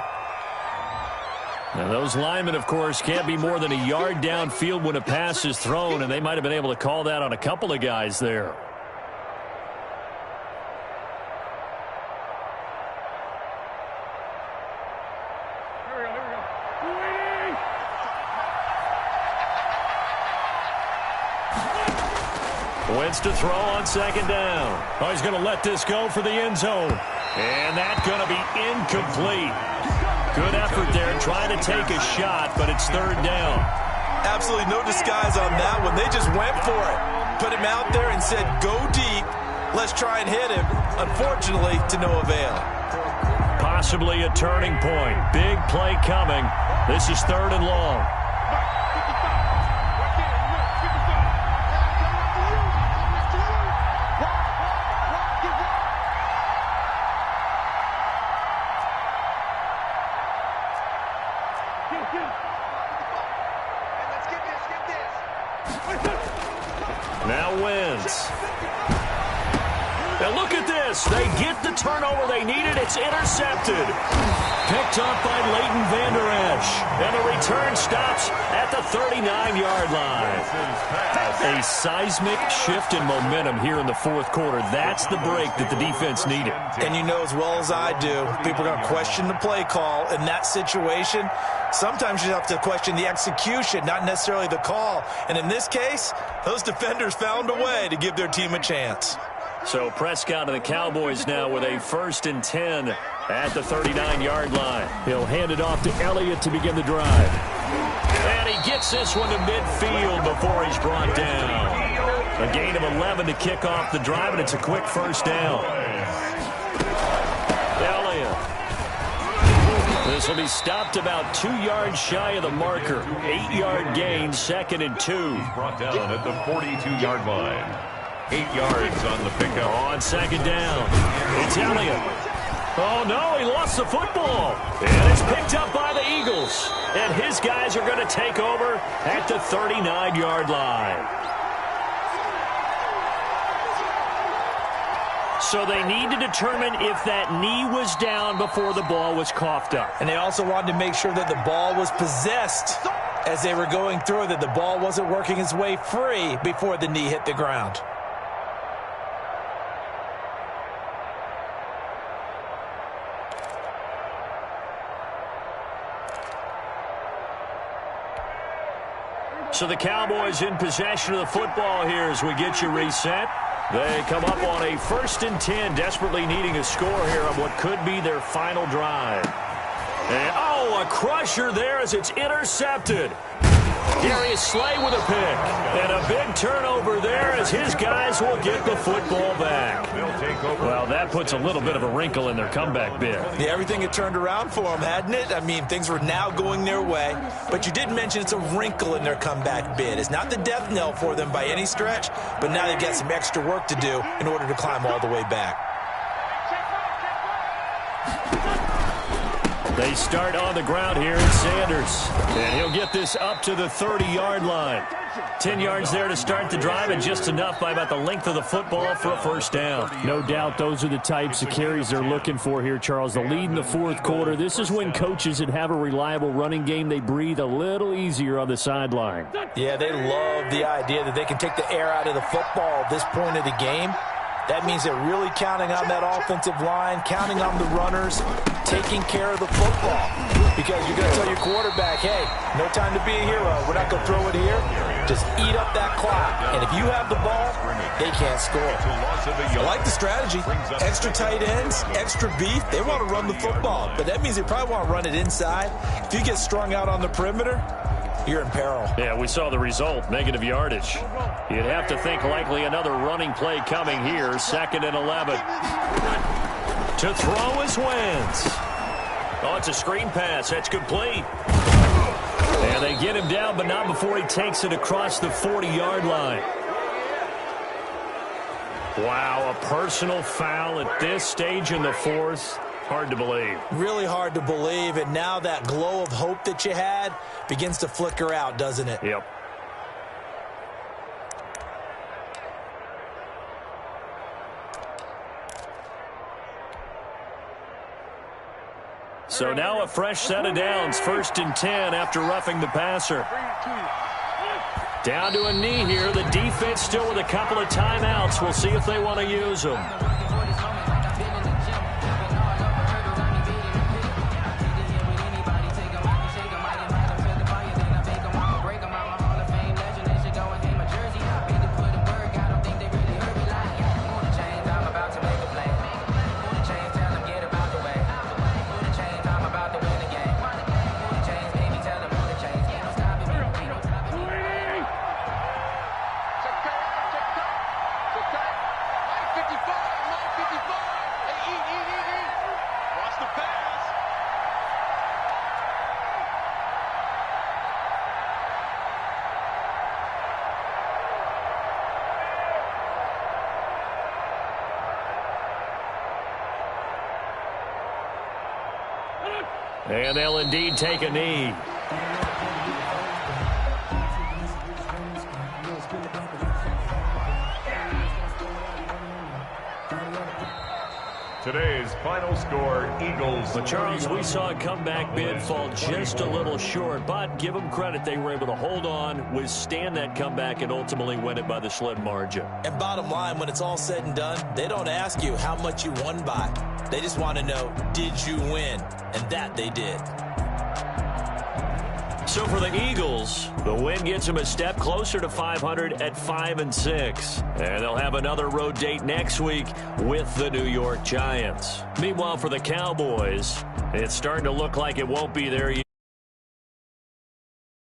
B: Now, those linemen, of course, can't be more than a yard downfield when a pass is thrown, and they might have been able to call that on a couple of guys there. Wentz to throw on 2nd down. Oh, he's going to let this go for the end zone. And that's going to be incomplete. Good effort there trying to take a shot, but it's 3rd down.
C: Absolutely no disguise on that one. They just went for it. Put him out there and said, go deep. Let's try and hit him. Unfortunately, to no avail.
B: Possibly a turning point. Big play coming. This is 3rd and long. Now Wentz. Now look at this. They get the turnover they needed. It's intercepted. Picked up by Leighton Vander Esch. And the return stops at the 39-yard line. A seismic shift in momentum here in the 4th quarter. That's the break that the defense needed.
C: And you know as well as I do, people are going to question the play call in that situation. Sometimes you have to question the execution, not necessarily the call. And in this case, those defenders found a way to give their team a chance.
B: So Prescott and the Cowboys now with a 1st and 10 at the 39-yard line.
J: He'll hand it off to Elliott to begin the drive.
B: And he gets this one to midfield before he's brought down. A gain of 11 to kick off the drive, and it's a quick first down. Elliott. This will be stopped about 2 yards shy of the marker. 8-yard gain, 2nd and 2.
D: Brought down at the 42-yard line. 8 yards on the pickup.
B: On 2nd down, it's Elliott. Oh, no, he lost the football. And it's picked up by the Eagles. And his guys are going to take over at the 39-yard line. So they need to determine if that knee was down before the ball was coughed up.
C: And they also wanted to make sure that the ball was possessed as they were going through, that the ball wasn't working its way free before the knee hit the ground.
B: So the Cowboys in possession of the football here as we get you reset. They come up on a 1st and 10, desperately needing a score here on what could be their final drive. And, a crusher there as it's intercepted. Darius Slay with a pick. And a big turnover there as his guys will get the football back. Well, that puts a little bit of a wrinkle in their comeback bid.
C: Yeah, everything had turned around for them, hadn't it? I mean, things were now going their way. But you did mention it's a wrinkle in their comeback bid. It's not the death knell for them by any stretch, but now they've got some extra work to do in order to climb all the way back.
B: They start on the ground here in Sanders. And he'll get this up to the 30-yard line. 10 yards there to start the drive, and just enough by about the length of the football for a first down.
J: No doubt those are the types of carries they're looking for here, Charles. The lead in the 4th quarter. This is when coaches that have a reliable running game, they breathe a little easier on the sideline.
C: Yeah, they love the idea that they can take the air out of the football at this point of the game. That means they're really counting on that offensive line, counting on the runners, taking care of the football. Because you're going to tell your quarterback, hey, no time to be a hero. We're not going to throw it here. Just eat up that clock. And if you have the ball, they can't score. I like the strategy. Extra tight ends, extra beef. They want to run the football. But that means they probably want to run it inside. If you get strung out on the perimeter, you're in peril.
B: Yeah, we saw the result, negative yardage. You'd have to think likely another running play coming here, 2nd and 11. To throw is Wentz. Oh, it's a screen pass. That's complete. And they get him down, but not before he takes it across the 40-yard line. Wow, a personal foul at this stage in the 4th. Hard to believe.
C: Really hard to believe, and now that glow of hope that you had begins to flicker out, doesn't it?
B: Yep. So now a fresh set of downs, 1st and 10 after roughing the passer. Down to a knee here. The defense still with a couple of timeouts. We'll see if they want to use them. And they'll indeed take a knee.
D: Today's final score, Eagles.
B: But Charles, we saw a comeback bid fall just a little short, but give them credit. They were able to hold on, withstand that comeback, and ultimately win it by the slim margin.
C: And bottom line, when it's all said and done, they don't ask you how much you won by. They just want to know, did you win? And that they did.
B: So for the Eagles, the win gets them a step closer to 500 at 5-6. And they'll have another road date next week with the New York Giants. Meanwhile, for the Cowboys, it's starting to look like it won't be there yet.